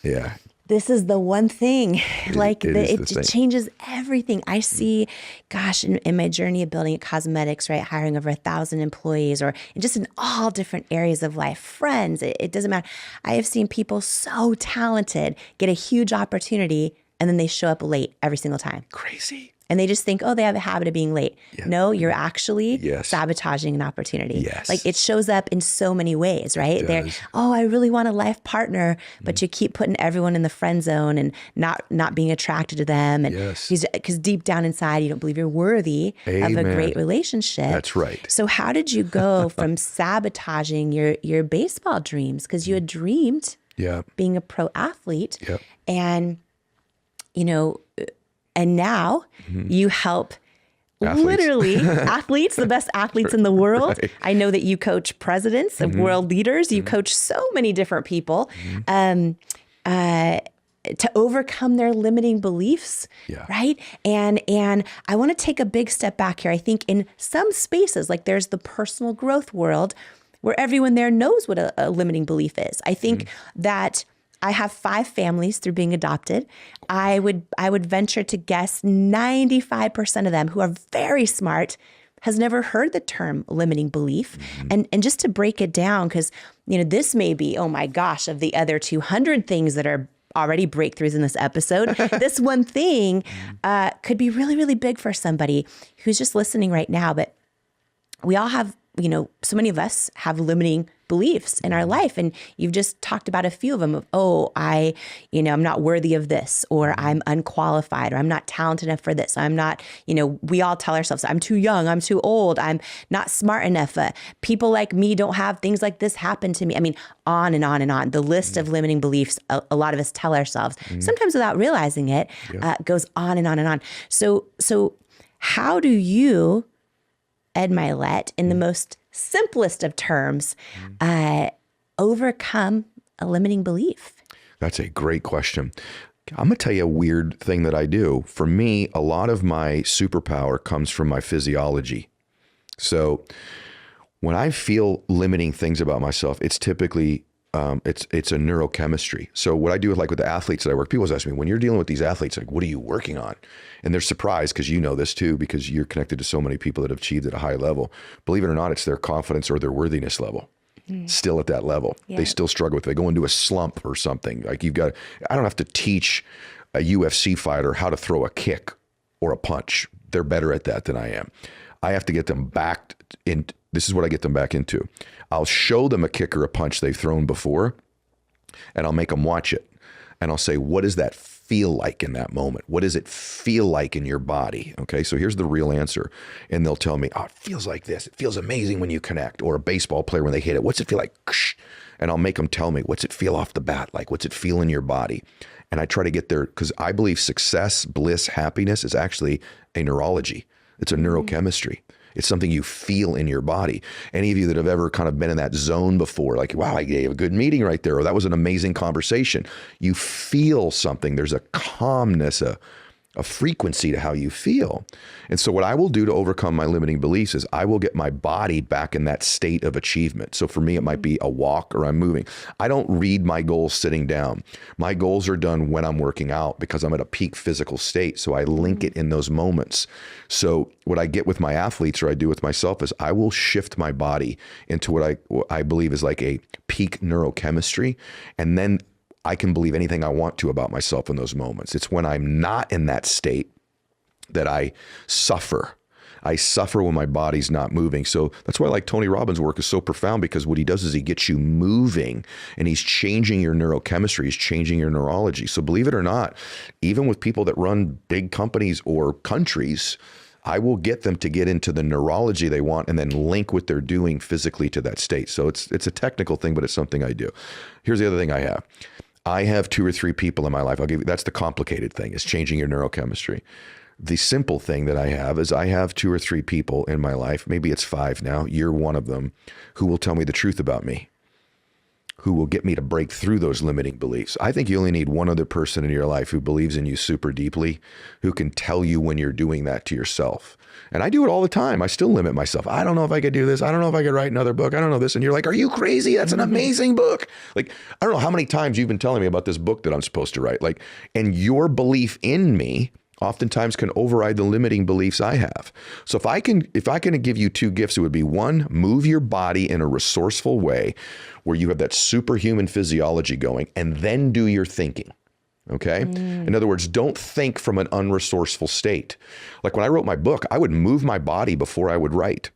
Yeah. This is the one thing, it changes everything. I see, gosh, in my journey of building cosmetics, right, hiring over 1,000 employees, or just in all different areas of life, friends, it doesn't matter. I have seen people so talented get a huge opportunity, and then they show up late every single time. Crazy. And they just think, oh, they have a habit of being late. Yeah. No, you're actually Yes. sabotaging an opportunity. Yes. Like, it shows up in so many ways, right? It They're, does. oh, I really want a life partner, but you keep putting everyone in the friend zone and not being attracted to them. And Yes. because deep down inside, you don't believe you're worthy of a Amen. great relationship. That's right. So how did you go from sabotaging your baseball dreams? Because you had dreamed Yeah. being a pro athlete, Yep. and and now you help Athletes. literally athletes, the best athletes in the world. Right. I know that you coach presidents of world leaders. You coach so many different people to overcome their limiting beliefs, Yeah. right? And I want to take a big step back here. I think in some spaces, like there's the personal growth world where everyone there knows what a limiting belief is. I think that I have 5 families through being adopted. I would venture to guess 95% of them, who are very smart, has never heard the term limiting belief. And just to break it down, because this may be, oh my gosh, of the other 200 things that are already breakthroughs in this episode. This one thing could be really, really big for somebody who's just listening right now. But we all have, so many of us have limiting beliefs in our life. And you've just talked about a few of them of, I'm not worthy of this, or I'm unqualified, or I'm not talented enough for this. I'm not, we all tell ourselves, I'm too young, I'm too old, I'm not smart enough. People like me don't have things like this happen to me. I mean, on and on and on. The list of limiting beliefs, a lot of us tell ourselves, sometimes without realizing it, goes on and on and on. So how do you, Ed Milet, in the most simplest of terms, overcome a limiting belief? That's a great question. I'm going to tell you a weird thing that I do. For me, a lot of my superpower comes from my physiology. So when I feel limiting things about myself, it's typically it's a neurochemistry. So what I do with the athletes that I work, people always ask me, when you're dealing with these athletes, what are you working on? And they're surprised because you know this too, because you're connected to so many people that have achieved at a high level. Believe it or not, it's their confidence or their worthiness level. Still at that level. Yeah. They still struggle with it. They go into a slump or something. I don't have to teach a UFC fighter how to throw a kick or a punch. They're better at that than I am. I have to get them back in. This is what I get them back into. I'll show them a kick or a punch they've thrown before, and I'll make them watch it. And I'll say, what does that feel like in that moment? What does it feel like in your body? Okay, so here's the real answer. And they'll tell me, it feels like this. It feels amazing when you connect. Or a baseball player, when they hit it, what's it feel like? And I'll make them tell me, what's it feel off the bat like? What's it feel in your body? And I try to get there because I believe success, bliss, happiness is actually a neurology. It's a neurochemistry. It's something you feel in your body. Any of you that have ever kind of been in that zone before, like, wow, I gave a good meeting right there, or that was an amazing conversation. You feel something. There's a calmness, a frequency to how you feel. And so what I will do to overcome my limiting beliefs is I will get my body back in that state of achievement. So for me, it might be a walk or I'm moving. I don't read my goals sitting down. My goals are done when I'm working out because I'm at a peak physical state. So I link it in those moments. So what I get with my athletes, or I do with myself, is I will shift my body into what I believe is like a peak neurochemistry. And then I can believe anything I want to about myself in those moments. It's when I'm not in that state that I suffer. I suffer when my body's not moving. So that's why Tony Robbins' work is so profound, because what he does is he gets you moving and he's changing your neurochemistry, he's changing your neurology. So believe it or not, even with people that run big companies or countries, I will get them to get into the neurology they want and then link what they're doing physically to that state. So it's a technical thing, but it's something I do. Here's the other thing I have. I have 2 or 3 people in my life. That's the complicated thing, is changing your neurochemistry. The simple thing that I have is I have 2 or 3 people in my life, maybe it's 5 now, you're one of them, who will tell me the truth about me, who will get me to break through those limiting beliefs. I think you only need one other person in your life who believes in you super deeply, who can tell you when you're doing that to yourself. And I do it all the time. I still limit myself. I don't know if I could do this. I don't know if I could write another book. I don't know this. And you're like, are you crazy? That's an amazing book. I don't know how many times you've been telling me about this book that I'm supposed to write. And your belief in me oftentimes can override the limiting beliefs I have. So if I can give you 2 gifts, it would be 1, move your body in a resourceful way where you have that superhuman physiology going, and then do your thinking. Okay. In other words, don't think from an unresourceful state. Like when I wrote my book, I would move my body before I would write.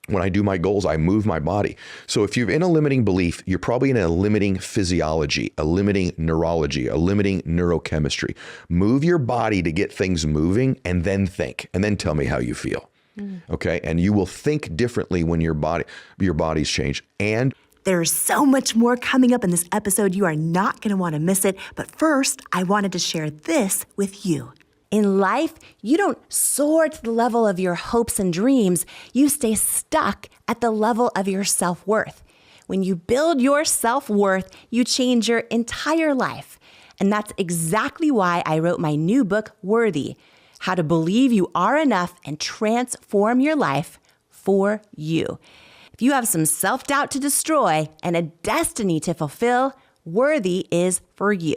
When I do my goals, I move my body. So if you're in a limiting belief, you're probably in a limiting physiology, a limiting neurology, a limiting neurochemistry. Move your body to get things moving, and then think, and then tell me how you feel. Okay. And you will think differently when your body's changed. And there's so much more coming up in this episode. You are not going to want to miss it. But first, I wanted to share this with you. In life, you don't soar to the level of your hopes and dreams. You stay stuck at the level of your self-worth. When you build your self-worth, you change your entire life. And that's exactly why I wrote my new book, Worthy: How to Believe You Are Enough and Transform Your Life for You. If you have some self-doubt to destroy and a destiny to fulfill, Worthy is for you.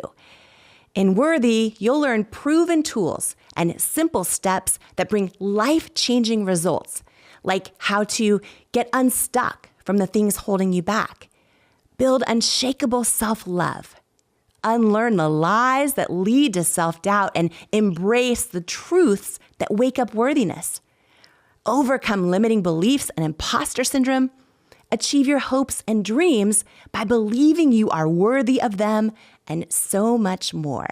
In Worthy, you'll learn proven tools and simple steps that bring life-changing results, like how to get unstuck from the things holding you back, build unshakable self-love, unlearn the lies that lead to self-doubt and embrace the truths that wake up worthiness. Overcome limiting beliefs and imposter syndrome. Achieve your hopes and dreams by believing you are worthy of them, and so much more.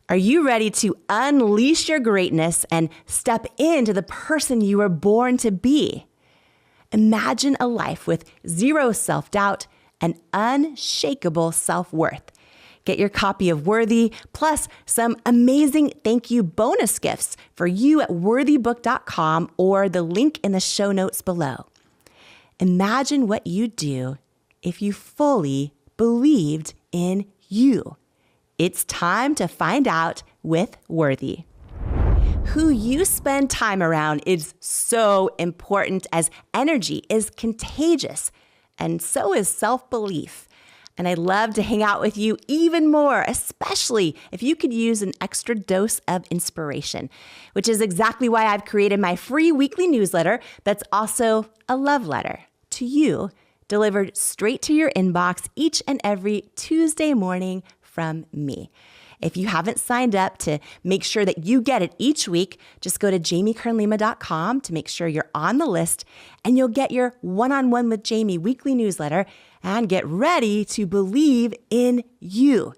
Are you ready to unleash your greatness and step into the person you were born to be? Imagine a life with zero self-doubt and unshakable self-worth. Get your copy of Worthy, plus some amazing thank you bonus gifts for you at worthybook.com or the link in the show notes below. Imagine what you'd do if you fully believed in you. It's time to find out with Worthy. Who you spend time around is so important, as energy is contagious, and so is self-belief. And I'd love to hang out with you even more, especially if you could use an extra dose of inspiration, which is exactly why I've created my free weekly newsletter that's also a love letter to you, delivered straight to your inbox each and every Tuesday morning from me. If you haven't signed up to make sure that you get it each week, just go to jamiekernlima.com to make sure you're on the list, and you'll get your One-on-One with Jamie weekly newsletter and get ready to believe in you.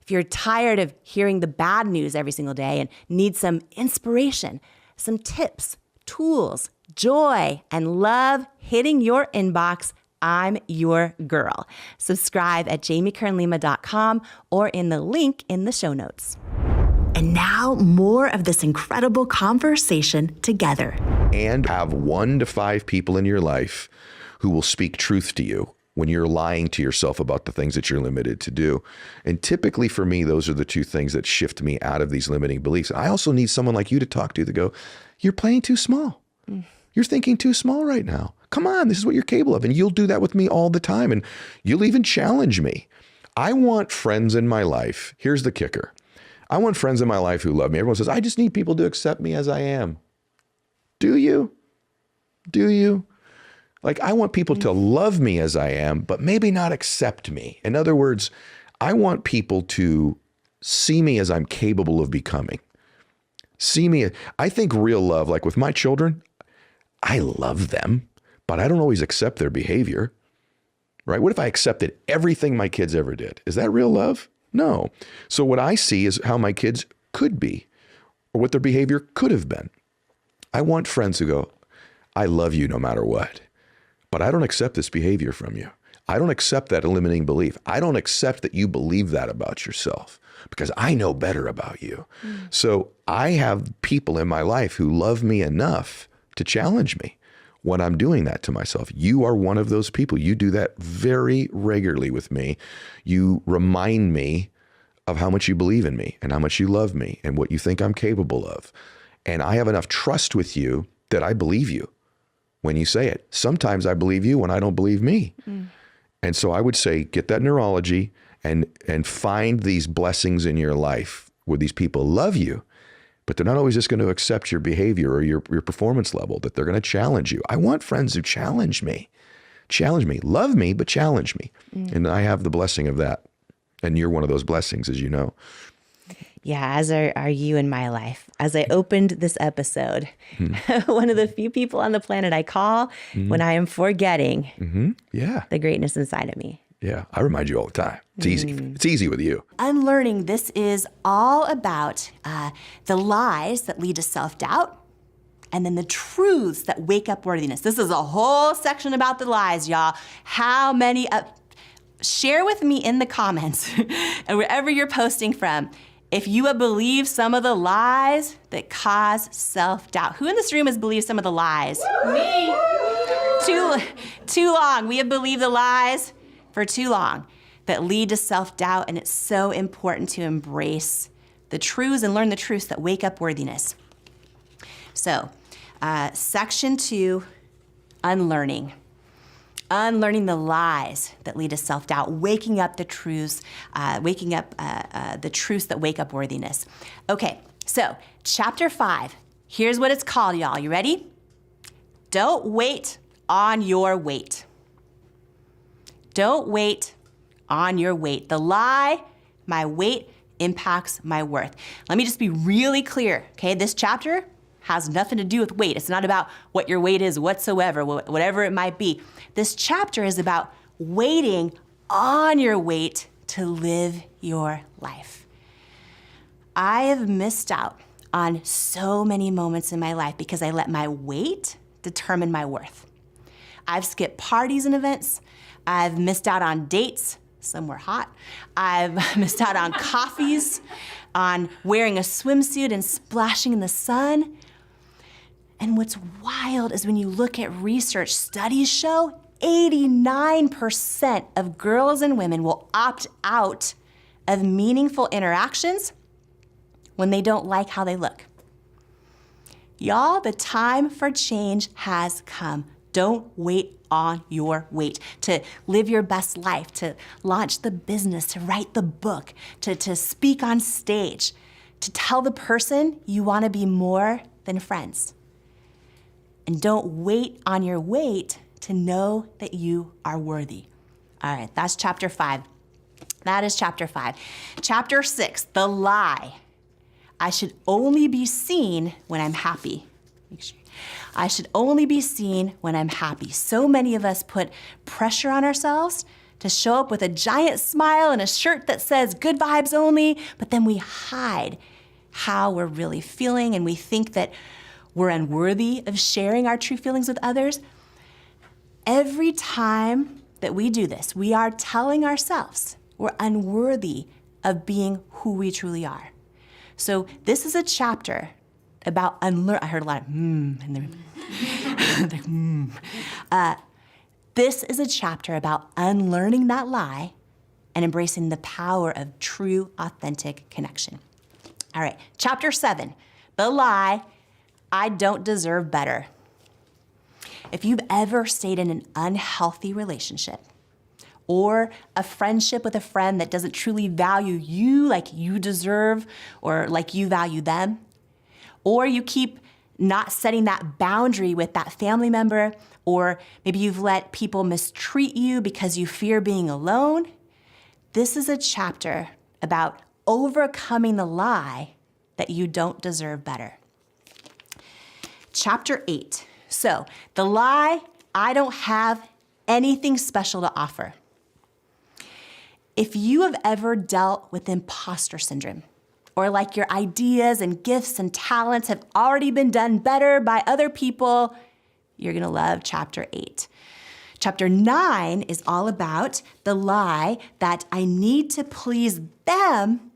If you're tired of hearing the bad news every single day and need some inspiration, some tips, tools, joy, and love hitting your inbox, I'm your girl. Subscribe at jamiekernlima.com or in the link in the show notes. And now more of this incredible conversation together. And have 1 to 5 people in your life who will speak truth to you when you're lying to yourself about the things that you're limited to do. And typically for me, those are the 2 things that shift me out of these limiting beliefs. I also need someone like you to talk to go, you're playing too small. You're thinking too small right now. Come on, this is what you're capable of. And you'll do that with me all the time. And you'll even challenge me. I want friends in my life. Here's the kicker. I want friends in my life who love me. Everyone says, I just need people to accept me as I am. Do you? Do you? Like, I want people to love me as I am, but maybe not accept me. In other words, I want people to see me as I'm capable of becoming. See me. I think real love, like with my children, I love them, but I don't always accept their behavior, right? What if I accepted everything my kids ever did? Is that real love? No. So what I see is how my kids could be, or what their behavior could have been. I want friends who go, I love you no matter what, but I don't accept this behavior from you. I don't accept that limiting belief. I don't accept that you believe that about yourself because I know better about you. So I have people in my life who love me enough to challenge me when I'm doing that to myself. You are one of those people. You do that very regularly with me. You remind me of how much you believe in me and how much you love me and what you think I'm capable of. And I have enough trust with you that I believe you when you say it. Sometimes I believe you when I don't believe me. And so I would say, get that neurology and find these blessings in your life where these people love you, but they're not always just going to accept your behavior or your performance level, that they're going to challenge you. I want friends who challenge me, love me, but challenge me. And I have the blessing of that. And you're one of those blessings, as you know. Yeah, as are you in my life. As I opened this episode, one of the few people on the planet I call when I am forgetting the greatness inside of me. Yeah, I remind you all the time. It's easy. It's easy with you. Unlearning, this is all about the lies that lead to self-doubt and then the truths that wake up worthiness. This is a whole section about the lies, y'all. How many? Share with me in the comments and wherever you're posting from, if you have believed some of the lies that cause self-doubt. Who in this room has believed some of the lies? Me. Too long. We have believed the lies for too long that lead to self-doubt, and it's so important to embrace the truths and learn the truths that wake up worthiness. So, section 2, unlearning. Unlearning the lies that lead to self-doubt, waking up the truths, the truths that wake up worthiness. Okay, so chapter 5, here's what it's called, y'all. You ready? Don't wait on your weight. Don't wait on your weight. The lie my weight impacts my worth. Let me just be really clear, okay? This chapter has nothing to do with weight. It's not about what your weight is whatsoever, whatever it might be. This chapter is about waiting on your weight to live your life. I have missed out on so many moments in my life because I let my weight determine my worth. I've skipped parties and events. I've missed out on dates. Some were hot. I've missed out on coffees, on wearing a swimsuit and splashing in the sun. And what's wild is when you look at research, studies show 89% of girls and women will opt out of meaningful interactions when they don't like how they look. Y'all, the time for change has come. Don't wait on your weight to live your best life, to launch the business, to write the book, to speak on stage, to tell the person you want to be more than friends. And don't wait on your weight to know that you are worthy. All right, that's chapter 5. That is chapter 5. Chapter 6, the lie. I should only be seen when I'm happy. I should only be seen when I'm happy. So many of us put pressure on ourselves to show up with a giant smile and a shirt that says good vibes only, but then we hide how we're really feeling and we think that we're unworthy of sharing our true feelings with others. Every time that we do this, we are telling ourselves we're unworthy of being who we truly are. So this is a chapter about unlearn. I heard a lot of in there. This is a chapter about unlearning that lie and embracing the power of true, authentic connection. All right, chapter 7, the lie, I don't deserve better. If you've ever stayed in an unhealthy relationship or a friendship with a friend that doesn't truly value you like you deserve or like you value them, or you keep not setting that boundary with that family member, or maybe you've let people mistreat you because you fear being alone, this is a chapter about overcoming the lie that you don't deserve better. Chapter 8. So, the lie, I don't have anything special to offer. If you have ever dealt with imposter syndrome, or like your ideas and gifts and talents have already been done better by other people, you're gonna love chapter 8. Chapter 9 is all about the lie that I need to please them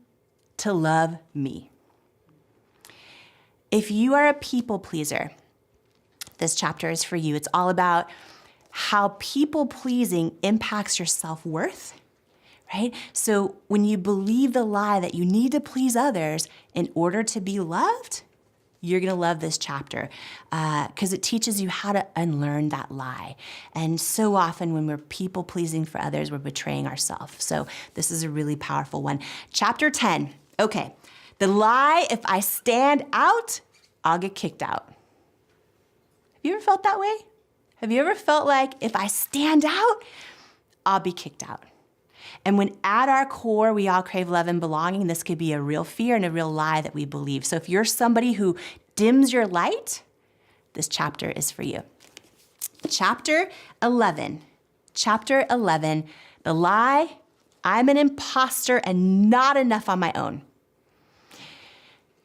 to love me. If you are a people pleaser, this chapter is for you. It's all about how people pleasing impacts your self-worth, right? So when you believe the lie that you need to please others in order to be loved, you're gonna love this chapter because it teaches you how to unlearn that lie. And so often when we're people pleasing for others, we're betraying ourselves. So this is a really powerful one. Chapter 10, okay. The lie, if I stand out, I'll get kicked out. Have you ever felt that way? Have you ever felt like if I stand out, I'll be kicked out? And when at our core, we all crave love and belonging, this could be a real fear and a real lie that we believe. So if you're somebody who dims your light, this chapter is for you. Chapter 11, the lie, I'm an imposter and not enough on my own.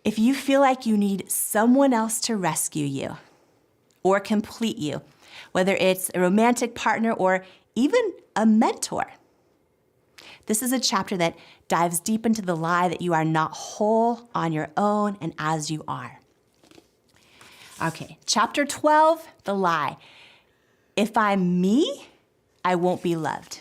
If you feel like you need someone else to rescue you or complete you, whether it's a romantic partner or even a mentor, this is a chapter that dives deep into the lie that you are not whole on your own and as you are. Okay, chapter 12, the lie. If I'm me, I won't be loved.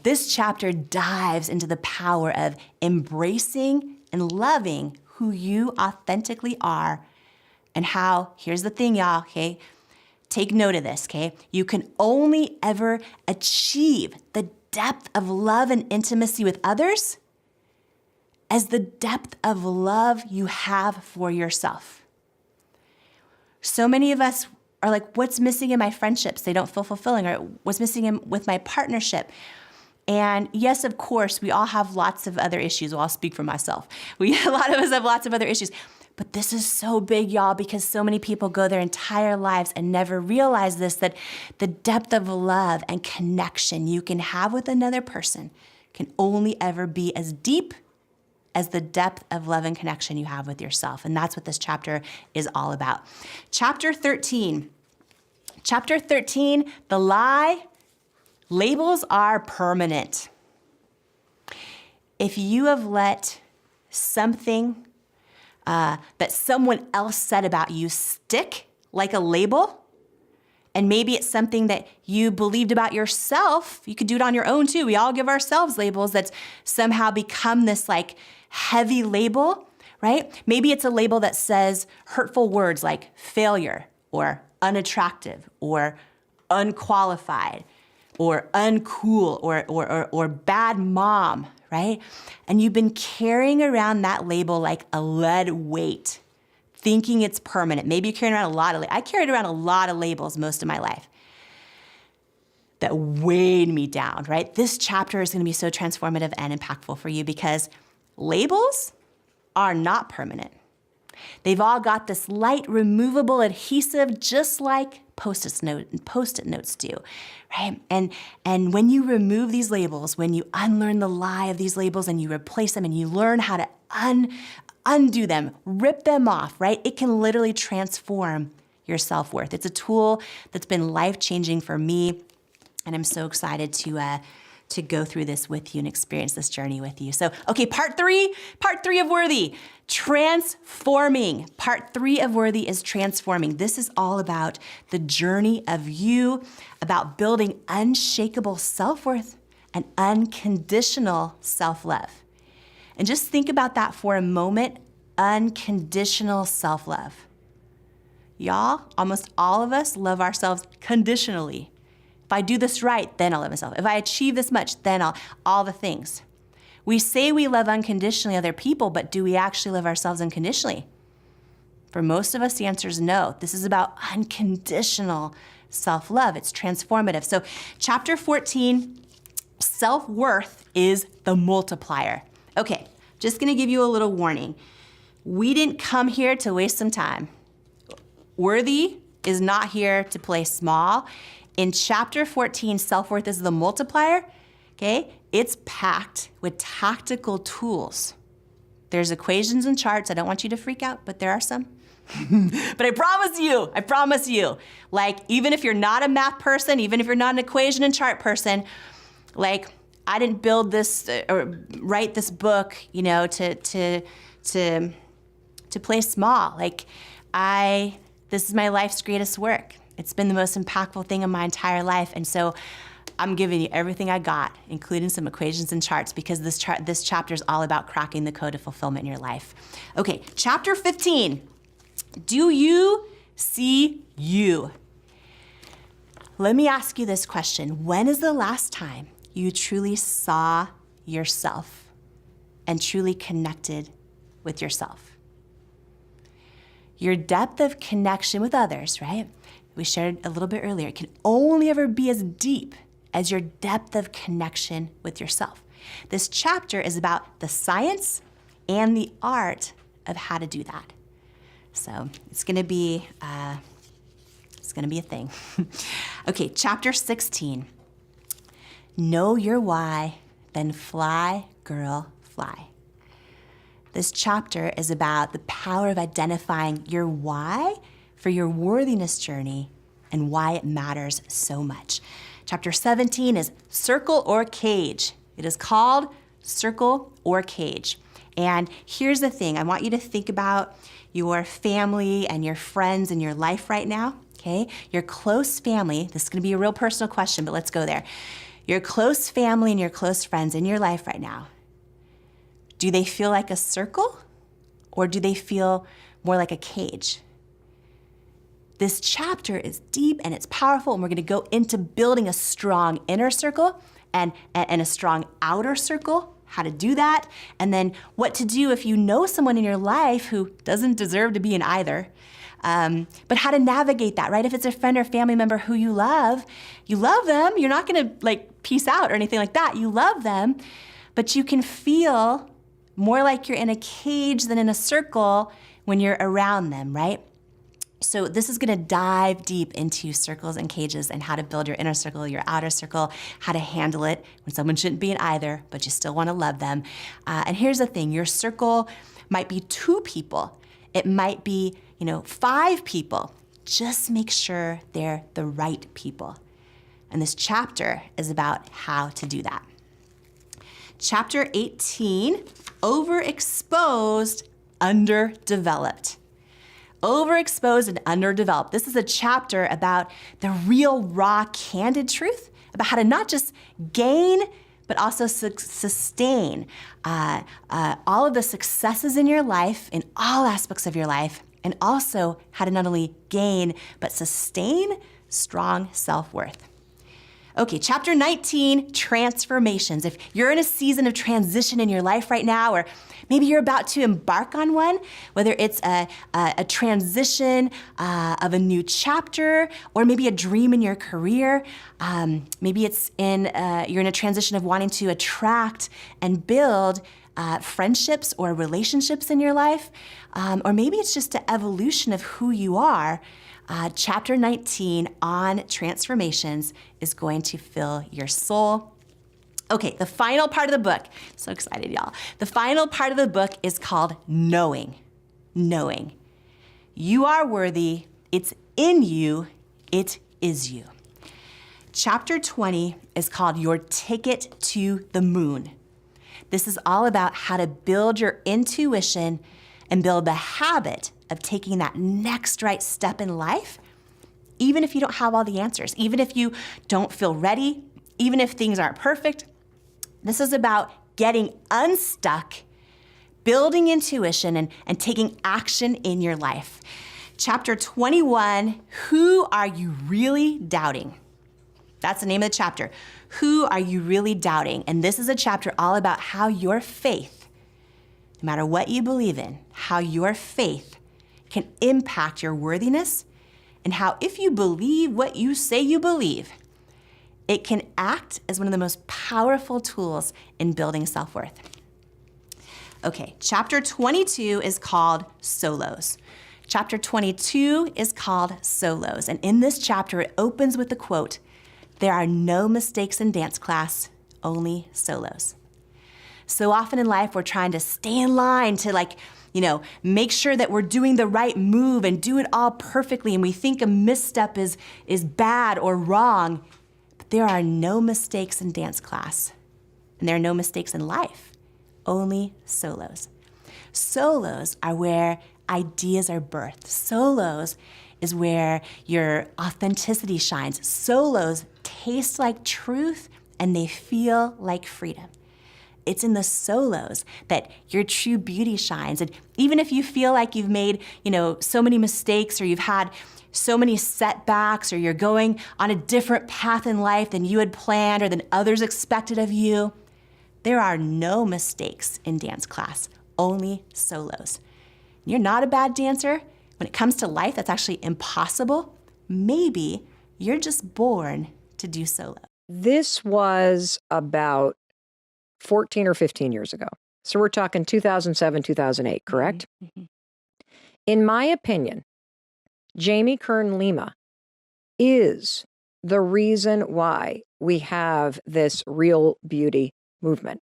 This chapter dives into the power of embracing and loving who you authentically are and how, here's the thing, y'all, okay? Take note of this, okay? You can only ever achieve the depth of love and intimacy with others as the depth of love you have for yourself. So many of us are like, what's missing in my friendships? They don't feel fulfilling, or what's missing with my partnership? And yes, of course, we all have lots of other issues. Well, I'll speak for myself. A lot of us have lots of other issues. But this is so big, y'all, because so many people go their entire lives and never realize this, that the depth of love and connection you can have with another person can only ever be as deep as the depth of love and connection you have with yourself. And that's what this chapter is all about. Chapter 13, the lie, labels are permanent. If you have let something that someone else said about you stick like a label, and maybe it's something that you believed about yourself, you could do it on your own too. We all give ourselves labels that's somehow become this like heavy label, right? Maybe it's a label that says hurtful words like failure or unattractive or unqualified or uncool or bad mom, right? And you've been carrying around that label like a lead weight, thinking it's permanent. Maybe you're carrying around I carried around a lot of labels most of my life that weighed me down, right? This chapter is going to be so transformative and impactful for you because labels are not permanent. They've all got this light removable adhesive, just like Post-it notes do, right? And when you remove these labels, when you unlearn the lie of these labels and you replace them and you learn how to undo them, rip them off, right? It can literally transform your self-worth. It's a tool that's been life-changing for me, and I'm so excited to go through this with you and experience this journey with you. So, okay, part three of Worthy, transforming. Part 3 of Worthy is transforming. This is all about the journey of you, about building unshakable self-worth and unconditional self-love. And just think about that for a moment, unconditional self-love. Y'all, almost all of us love ourselves conditionally. If I do this right, then I'll love myself. If I achieve this much, then all the things. We say we love unconditionally other people, but do we actually love ourselves unconditionally? For most of us, the answer is no. This is about unconditional self-love. It's transformative. So chapter 14, self-worth is the multiplier. Okay, just gonna give you a little warning. We didn't come here to waste some time. Worthy is not here to play small. In chapter 14, self-worth is the multiplier, okay? It's packed with tactical tools. There's equations and charts. I don't want you to freak out, but there are some. But I promise you, like, even if you're not a math person, even if you're not an equation and chart person, like, I didn't build this or write this book, you know, to play small. Like, this is my life's greatest work. It's been the most impactful thing in my entire life. And so I'm giving you everything I got, including some equations and charts, because this chapter is all about cracking the code of fulfillment in your life. Okay, chapter 15. Do you see you? Let me ask you this question. When is the last time you truly saw yourself and truly connected with yourself? Your depth of connection with others, right? We shared a little bit earlier, it can only ever be as deep as your depth of connection with yourself. This chapter is about the science and the art of how to do that. So it's gonna be a thing. Okay, chapter 16. Know your why, then fly, girl, fly. This chapter is about the power of identifying your why for your worthiness journey and why it matters so much. Chapter 17 is Circle or Cage. It is called Circle or Cage. And here's the thing. I want you to think about your family and your friends in your life right now, okay? Your close family. This is going to be a real personal question, but let's go there. Your close family and your close friends in your life right now, do they feel like a circle or do they feel more like a cage? This chapter is deep and it's powerful, and we're going to go into building a strong inner circle and a strong outer circle, how to do that, and then what to do if you know someone in your life who doesn't deserve to be in either. But how to navigate that, right? If it's a friend or family member who you love them. You're not going to like peace out or anything like that. You love them, but you can feel more like you're in a cage than in a circle when you're around them, right? So this is going to dive deep into circles and cages and how to build your inner circle, your outer circle, how to handle it when someone shouldn't be in either, but you still want to love them. And here's the thing, your circle might be 2 people. It might be, 5 people. Just make sure they're the right people. And this chapter is about how to do that. Chapter 18, overexposed, underdeveloped. Overexposed and underdeveloped. This is a chapter about the real, raw, candid truth about how to not just gain, but also sustain all of the successes in your life, in all aspects of your life, and also how to not only gain, but sustain strong self-worth. Okay, chapter 19, transformations. If you're in a season of transition in your life right now, or maybe you're about to embark on one, whether it's a transition of a new chapter, or maybe a dream in your career, maybe it's you're in a transition of wanting to attract and build friendships or relationships in your life, or maybe it's just an evolution of who you are. Chapter 19 on transformations is going to fill your soul. Okay, the final part of the book, so excited, y'all. The final part of the book is called Knowing. Knowing. You are worthy, it's in you, it is you. Chapter 20 is called Your Ticket to the Moon. This is all about how to build your intuition and build the habit of taking that next right step in life, even if you don't have all the answers, even if you don't feel ready, even if things aren't perfect. This is about getting unstuck, building intuition, and taking action in your life. Chapter 21, Who Are You Really Doubting? That's the name of the chapter. Who are you really doubting? And this is a chapter all about how your faith, no matter what you believe in, how your faith can impact your worthiness, and how if you believe what you say you believe, it can act as one of the most powerful tools in building self-worth. Okay, chapter 22 is called Solos. Chapter 22 is called Solos. And in this chapter, it opens with the quote, "There are no mistakes in dance class, only solos." So often in life, we're trying to stay in line to make sure that we're doing the right move and do it all perfectly. And we think a misstep is bad or wrong. But there are no mistakes in dance class. And there are no mistakes in life, only solos. Solos are where ideas are birthed. Solos is where your authenticity shines. Solos taste like truth and they feel like freedom. It's in the solos that your true beauty shines. And even if you feel like you've made, so many mistakes, or you've had so many setbacks, or you're going on a different path in life than you had planned or than others expected of you, there are no mistakes in dance class, only solos. You're not a bad dancer. When it comes to life, that's actually impossible. Maybe you're just born to do solo. This was about 14 or 15 years ago. So we're talking 2007, 2008, correct? Mm-hmm. In my opinion, Jamie Kern Lima is the reason why we have this real beauty movement.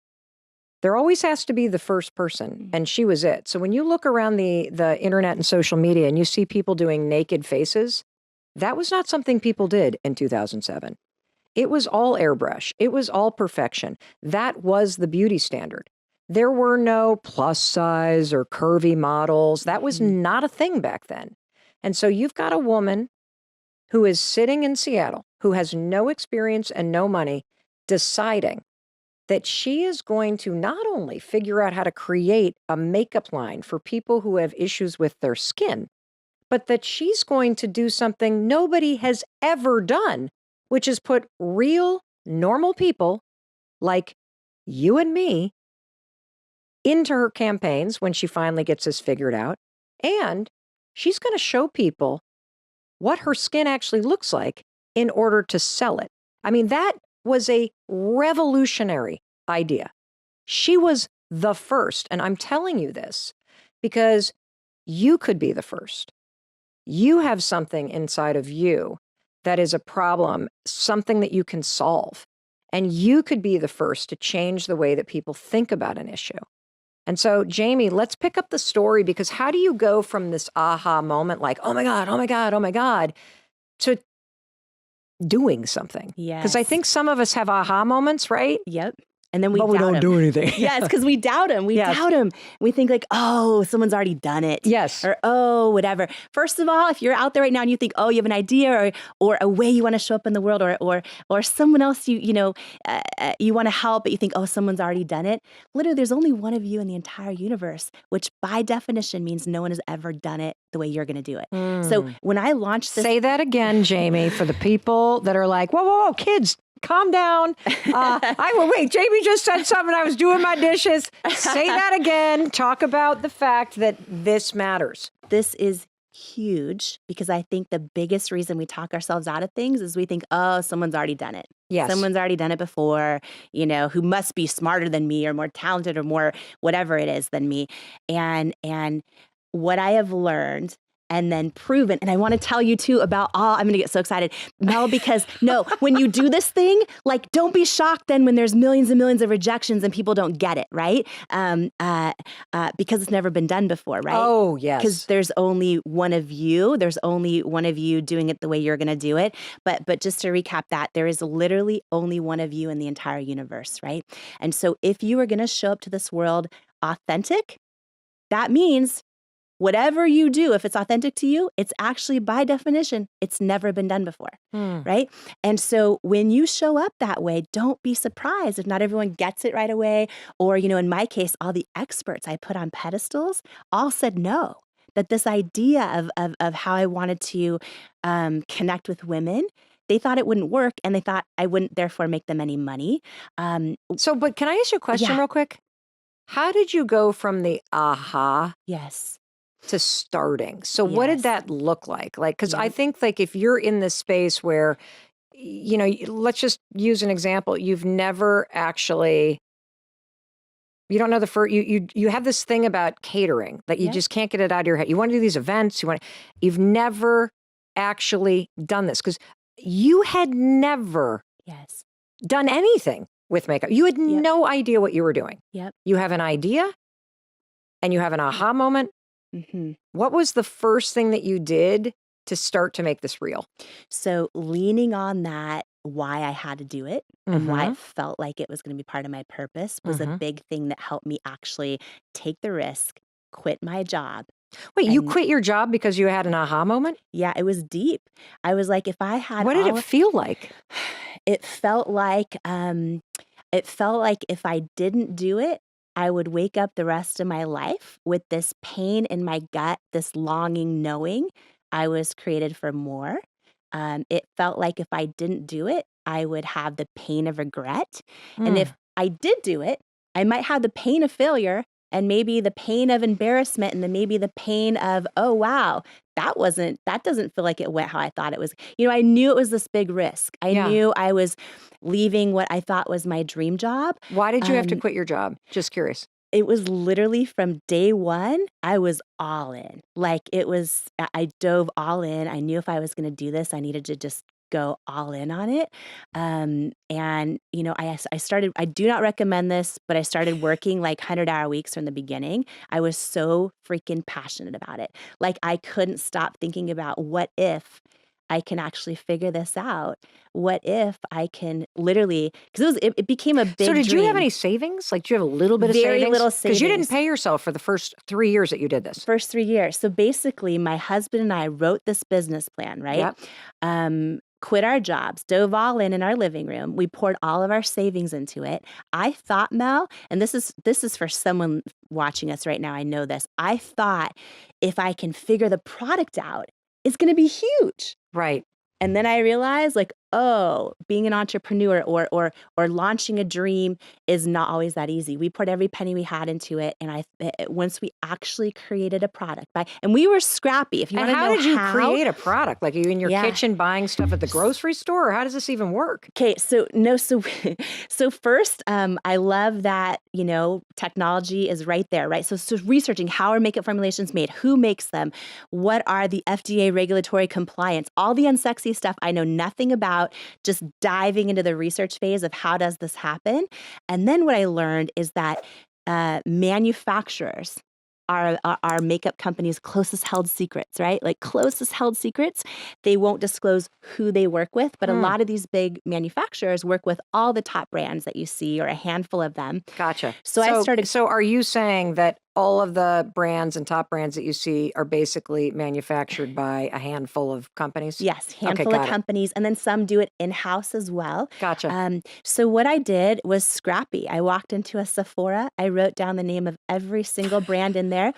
There always has to be the first person, and she was it. So when you look around the internet and social media and you see people doing naked faces, that was not something people did in 2007. It was all airbrush. It was all perfection. That was the beauty standard. There were no plus size or curvy models. That was not a thing back then. And so you've got a woman who is sitting in Seattle, who has no experience and no money, deciding that she is going to not only figure out how to create a makeup line for people who have issues with their skin, but that she's going to do something nobody has ever done, which is put real, normal people like you and me into her campaigns when she finally gets this figured out. And she's going to show people what her skin actually looks like in order to sell it. I mean, that was a revolutionary idea. She was the first. And I'm telling you this because you could be the first. You have something inside of you that is a problem, something that you can solve. And you could be the first to change the way that people think about an issue. And so, Jamie, let's pick up the story, because how do you go from this aha moment, like, oh my God, oh my God, oh my God, to doing something? Yes. Because I think some of us have aha moments, right? Yep. And then we But we don't do anything. Yes, because we doubt him. We Yes. doubt him. We think like, oh, someone's already done it. Yes. Or, oh, whatever. First of all, if you're out there right now and you think, oh, you have an idea or a way you want to show up in the world or someone else you want to help, but you think, oh, someone's already done it. Literally, there's only one of you in the entire universe, which by definition means no one has ever done it the way you're going to do it. So when I launched this. Say that again, Jamie, for the people that are like, whoa, whoa, whoa, kids, calm down. Wait, Jamie just said something. I was doing my dishes. Say that again. Talk about the fact that this matters. This is huge, because I think the biggest reason we talk ourselves out of things is we think, oh, someone's already done it. Yes. Someone's already done it before, who must be smarter than me or more talented or more whatever it is than me. And what I have learned and then proven. And I want to tell you too about I'm going to get so excited, Mel, because when you do this thing, like, don't be shocked then when there's millions and millions of rejections and people don't get it, right? Because it's never been done before, right? Oh, yes. Because there's only one of you. There's only one of you doing it the way you're going to do it. But just to recap that, there is literally only one of you in the entire universe, right? And so if you are going to show up to this world authentic, that means whatever you do, if it's authentic to you, it's actually, by definition, it's never been done before, right? And so when you show up that way, don't be surprised if not everyone gets it right away. Or, in my case, all the experts I put on pedestals all said no, that this idea of how I wanted to connect with women, they thought it wouldn't work, and they thought I wouldn't therefore make them any money. But can I ask you a question real quick? How did you go from the aha Yes. to starting? So what did that look like? Like, because I Yeah. think, like, if you're in this space where, let's just use an example. You've never actually, you don't know the first, you have this thing about catering that you just can't get it out of your head. You want to do these events. You've never actually done this because you had never done anything with makeup. You had no idea what you were doing. Yep. You have an idea and you have an aha moment. Mm-hmm. What was the first thing that you did to start to make this real? So leaning on that, why I had to do it and why it felt like it was going to be part of my purpose was a big thing that helped me actually take the risk, quit my job. Wait, you quit your job because you had an aha moment? Yeah, it was deep. I was like, if I had, what did it feel like? It felt like if I didn't do it, I would wake up the rest of my life with this pain in my gut, this longing, knowing I was created for more. It felt like if I didn't do it, I would have the pain of regret. And if I did do it, I might have the pain of failure and maybe the pain of embarrassment and then maybe the pain of, oh, wow, that doesn't feel like it went how I thought it was. I knew it was this big risk. I knew I was leaving what I thought was my dream job. Why did you have to quit your job? Just curious. It was literally from day one, I was all in. Like I dove all in. I knew if I was going to do this, I needed to just go all in on it. I started, I do not recommend this, but I started working like 100-hour weeks from the beginning. I was so freaking passionate about it. Like I couldn't stop thinking about what if I can actually figure this out? What if I can literally, because it became a big So did dream. you have any savings? Like, do you have a little bit of Very savings? little Because you didn't savings. pay yourself for the first 3 years that you did this. First 3 years. So basically, my husband and I wrote this business plan, right? Yep. Quit our jobs, dove all in our living room. We poured all of our savings into it. I thought, Mel, and this is for someone watching us right now, I know this. I thought if I can figure the product out, it's going to be huge. Right. And then I realized, like, oh, being an entrepreneur or launching a dream is not always that easy. We put every penny we had into it, and once we actually created a product, and we were scrappy. If you want And to know how did you create a product? Like, are you in your Yeah. kitchen buying stuff at the grocery store, or how does this even work? Okay, so no, so first, I love that, technology is right there, right? So researching how are makeup formulations made, who makes them, what are the FDA regulatory compliance, all the unsexy stuff I know nothing about, just diving into the research phase of how does this happen. And then what I learned is that manufacturers are our makeup companies' closest held secrets, right? Like closest held secrets. They won't disclose who they work with, but a lot of these big manufacturers work with all the top brands that you see or a handful of them. Gotcha. So I started. So are you saying that all of the brands and top brands that you see are basically manufactured by a handful of companies? Yes, handful of companies, and then some do it in-house as well. Gotcha. So what I did was scrappy. I walked into a Sephora. I wrote down the name of every single brand in there,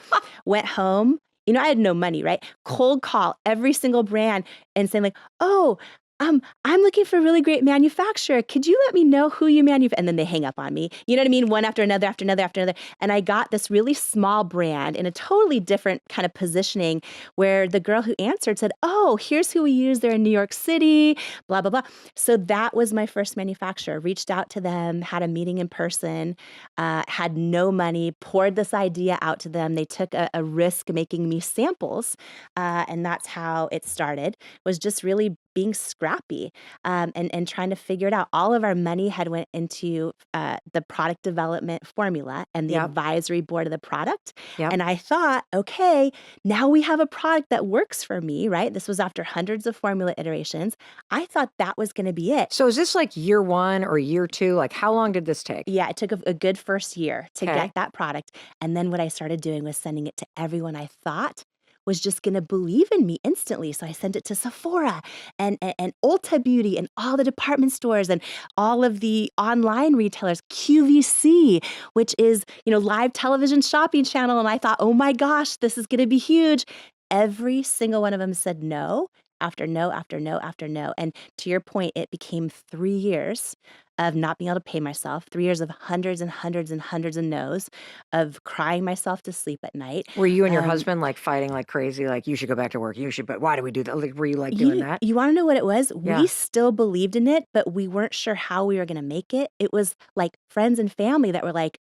went home. I had no money, right? Cold call every single brand and saying like, oh, I'm looking for a really great manufacturer. Could you let me know who you manufacture? And then they hang up on me. You know what I mean? One after another, after another, after another. And I got this really small brand in a totally different kind of positioning where the girl who answered said, oh, here's who we use. They're in New York City, blah, blah, blah. So that was my first manufacturer. Reached out to them, had a meeting in person, had no money, poured this idea out to them. They took a risk making me samples. And that's how it started, was just really being scrappy and trying to figure it out. All of our money had went into the product development formula and the advisory board of the product. Yep. And I thought, okay, now we have a product that works for me, right? This was after hundreds of formula iterations. I thought that was going to be it. So is this like year 1 or year 2? Like, how long did this take? Yeah, it took a good first year to get that product. And then what I started doing was sending it to everyone I thought was just going to believe in me instantly. So I sent it to Sephora and Ulta Beauty and all the department stores and all of the online retailers, QVC, which is, live television shopping channel. And I thought, oh my gosh, this is going to be huge. Every single one of them said no, after no, after no, after no. And to your point, it became 3 years of not being able to pay myself, 3 years of hundreds and hundreds and hundreds of no's, of crying myself to sleep at night. Were you and your husband like fighting like crazy? Like, you should go back to work. But why do we do that? Like, were you like doing that? You want to know what it was? Yeah. We still believed in it, but we weren't sure how we were going to make it. It was like friends and family that were like,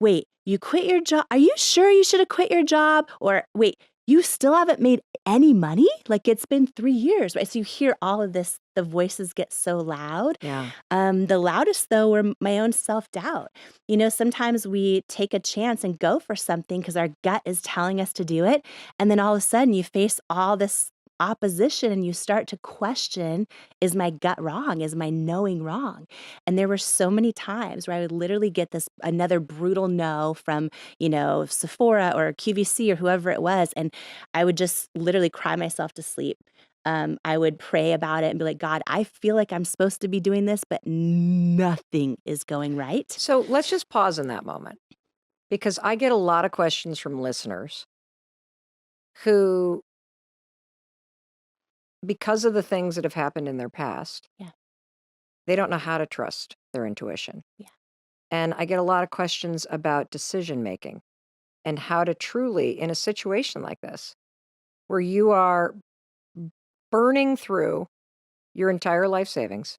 wait, you quit your job? Are you sure you should have quit your job? Or wait, you still haven't made any money? Like, it's been 3 years, right? So you hear all of this, the voices get so loud. Yeah. The loudest, though, were my own self-doubt. Sometimes we take a chance and go for something because our gut is telling us to do it. And then all of a sudden you face all this opposition and you start to question, is my gut wrong? Is my knowing wrong? And there were so many times where I would literally get another brutal no from, Sephora or QVC or whoever it was. And I would just literally cry myself to sleep. I would pray about it and be like, God, I feel like I'm supposed to be doing this, but nothing is going right. So let's just pause in that moment, because I get a lot of questions from listeners who, because of the things that have happened in their past, they don't know how to trust their intuition. Yeah. And I get a lot of questions about decision making and how to truly, in a situation like this, where you are burning through your entire life savings,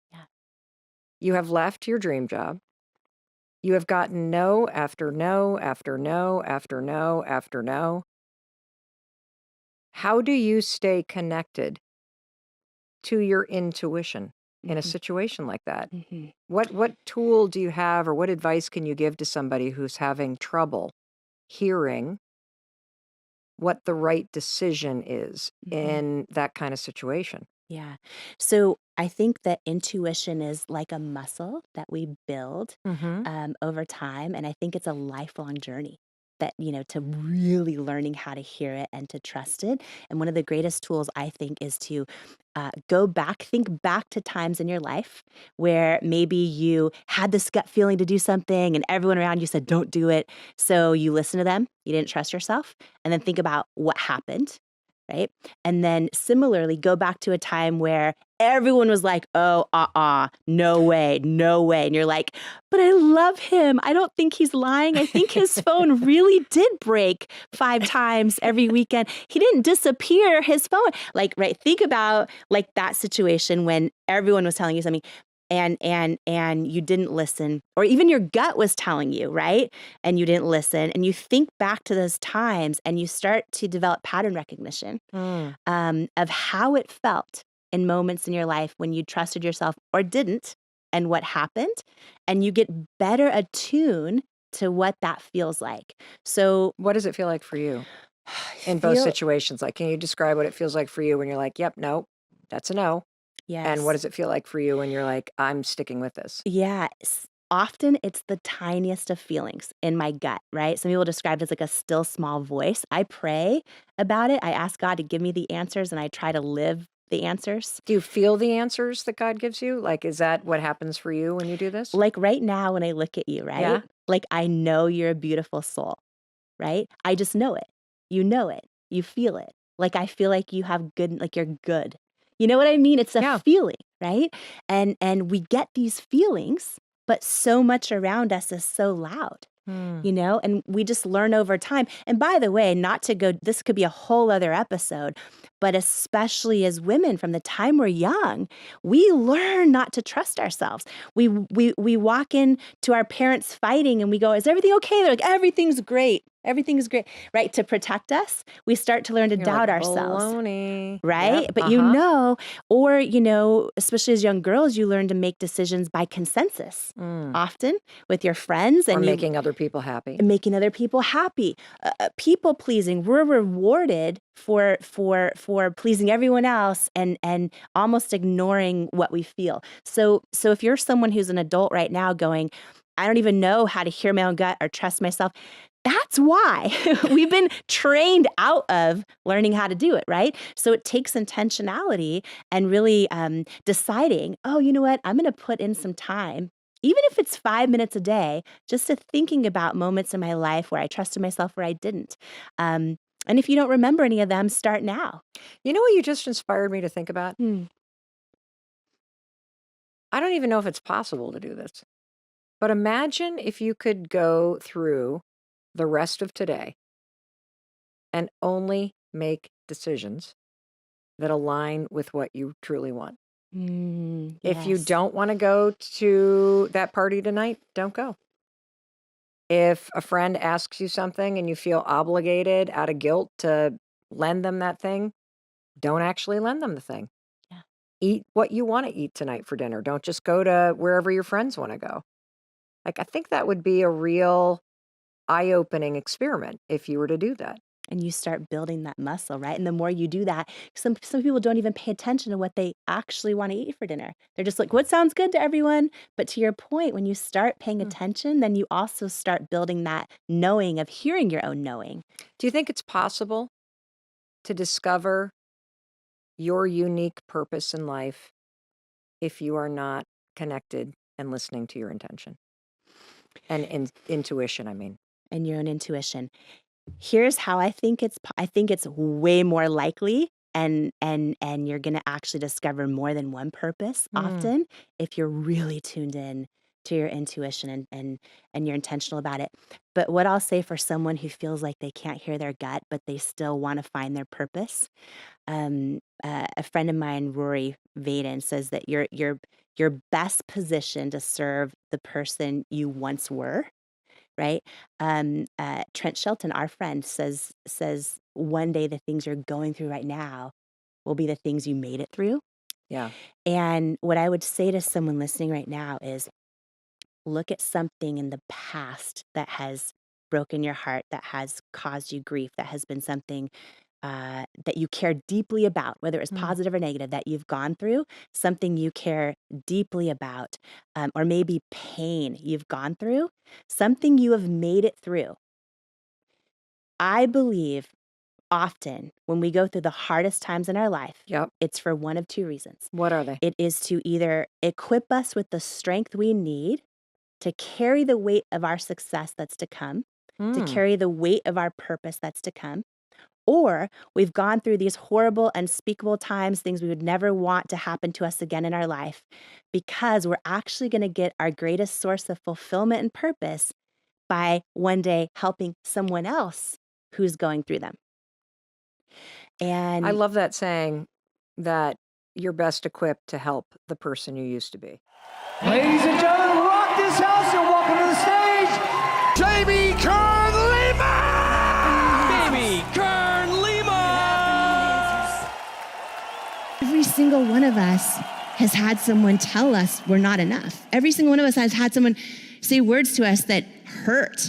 you have left your dream job, you have gotten no after no after no after no after no. How do you stay connected to your intuition in a situation like that? What tool do you have, or what advice can you give to somebody who's having trouble hearing what the right decision is in that kind of situation? Yeah. So I think that intuition is like a muscle that we build over time. And I think it's a lifelong journey that, to really learning how to hear it and to trust it. And one of the greatest tools, I think, is to think back to times in your life where maybe you had this gut feeling to do something and everyone around you said, don't do it. So you listen to them, you didn't trust yourself, and then think about what happened. right? And then similarly, go back to a time where everyone was like, oh, no way, no way. And you're like, but I love him. I don't think he's lying. I think his phone really did break 5 times every weekend. He didn't disappear, his phone. Like, right, think about like that situation when everyone was telling you something and you didn't listen, or even your gut was telling you, right? And you didn't listen, and you think back to those times and you start to develop pattern recognition of how it felt in moments in your life when you trusted yourself or didn't, and what happened, and you get better attuned to what that feels like. So What does it feel like for you in both situations? Like, can you describe what it feels like for you when you're like, yep, no, that's a no? yes. And what does it feel like for you when you're like, I'm sticking with this? Yeah. Often it's the tiniest of feelings in my gut, right? Some people describe it as like a still small voice. I pray about it. I ask God to give me the answers, and I try to live the answers. Do you feel the answers that God gives you? Like, is that what happens for you when you do this? Like right now when I look at you, right? Yeah. Like I know you're a beautiful soul, right? I just know it. You know it. You feel it. Like I feel like you have good, like you're good. You know what I mean? It's a feeling, right? And we get these feelings, but so much around us is so loud. You know, and we just learn over time. And by the way, not to go, this could be a whole other episode, but especially as women from the time we're young, we learn not to trust ourselves. We walk in to our parents fighting and we go, is everything okay? They're like, everything's great. Everything is great, right? To protect us, we start to learn to doubt like, ourselves, baloney. right? Yep. But you know, or, you know, especially as young girls, you learn to make decisions by consensus, often with your friends. And making other people happy. Making other people happy. People pleasing. We're rewarded for pleasing everyone else and almost ignoring what we feel. So if you're someone who's an adult right now going, I don't even know how to hear my own gut or trust myself, that's why we've been trained out of learning how to do it, right? So it takes intentionality and really deciding, oh, you know what? I'm going to put in some time, even if it's 5 minutes a day, just to thinking about moments in my life where I trusted myself, where I didn't. And if you don't remember any of them, start now. You know what you just inspired me to think about? I don't even know if it's possible to do this. But imagine if you could go through the rest of today and only make decisions that align with what you truly want. If you don't want to go to that party tonight, don't go. If a friend asks you something and you feel obligated out of guilt to lend them that thing, don't actually lend them the thing. Yeah. Eat what you want to eat tonight for dinner. Don't just go to wherever your friends want to go. Like, I think that would be a real eye-opening experiment if you were to do that. And you start building that muscle, right? And the more you do that, some people don't even pay attention to what they actually want to eat for dinner. They're just like, what sounds good to everyone? But to your point, when you start paying attention, then you also start building that knowing of hearing your own knowing. Do you think it's possible to discover your unique purpose in life if you are not connected and listening to your intention? And intuition, I mean. And your own intuition. Here's how I think it's way more likely, and you're going to actually discover more than one purpose often if you're really tuned in to your intuition and you're intentional about it. But what I'll say for someone who feels like they can't hear their gut, but they still want to find their purpose, a friend of mine, Rory Vaden, says that you're best positioned to serve the person you once were. Right? Trent Shelton, our friend, says one day the things you're going through right now will be the things you made it through. Yeah. And what I would say to someone listening right now is look at something in the past that has broken your heart, that has caused you grief, that has been something that you care deeply about, whether it's positive or negative, that you've gone through, something you care deeply about, or maybe pain you've gone through, something you have made it through. I believe often when we go through the hardest times in our life, it's for one of two reasons. What are they? It is to either equip us with the strength we need to carry the weight of our success that's to come, to carry the weight of our purpose that's to come, Or we've gone through these horrible, unspeakable times, things we would never want to happen to us again in our life, because we're actually going to get our greatest source of fulfillment and purpose by one day helping someone else who's going through them. And I love that saying that you're best equipped to help the person you used to be. Ladies and gentlemen, rock this house and welcome to the stage, Jamie Kern Lima! Jamie Kern Lima! Every single one of us has had someone tell us we're not enough. Every single one of us has had someone say words to us that hurt.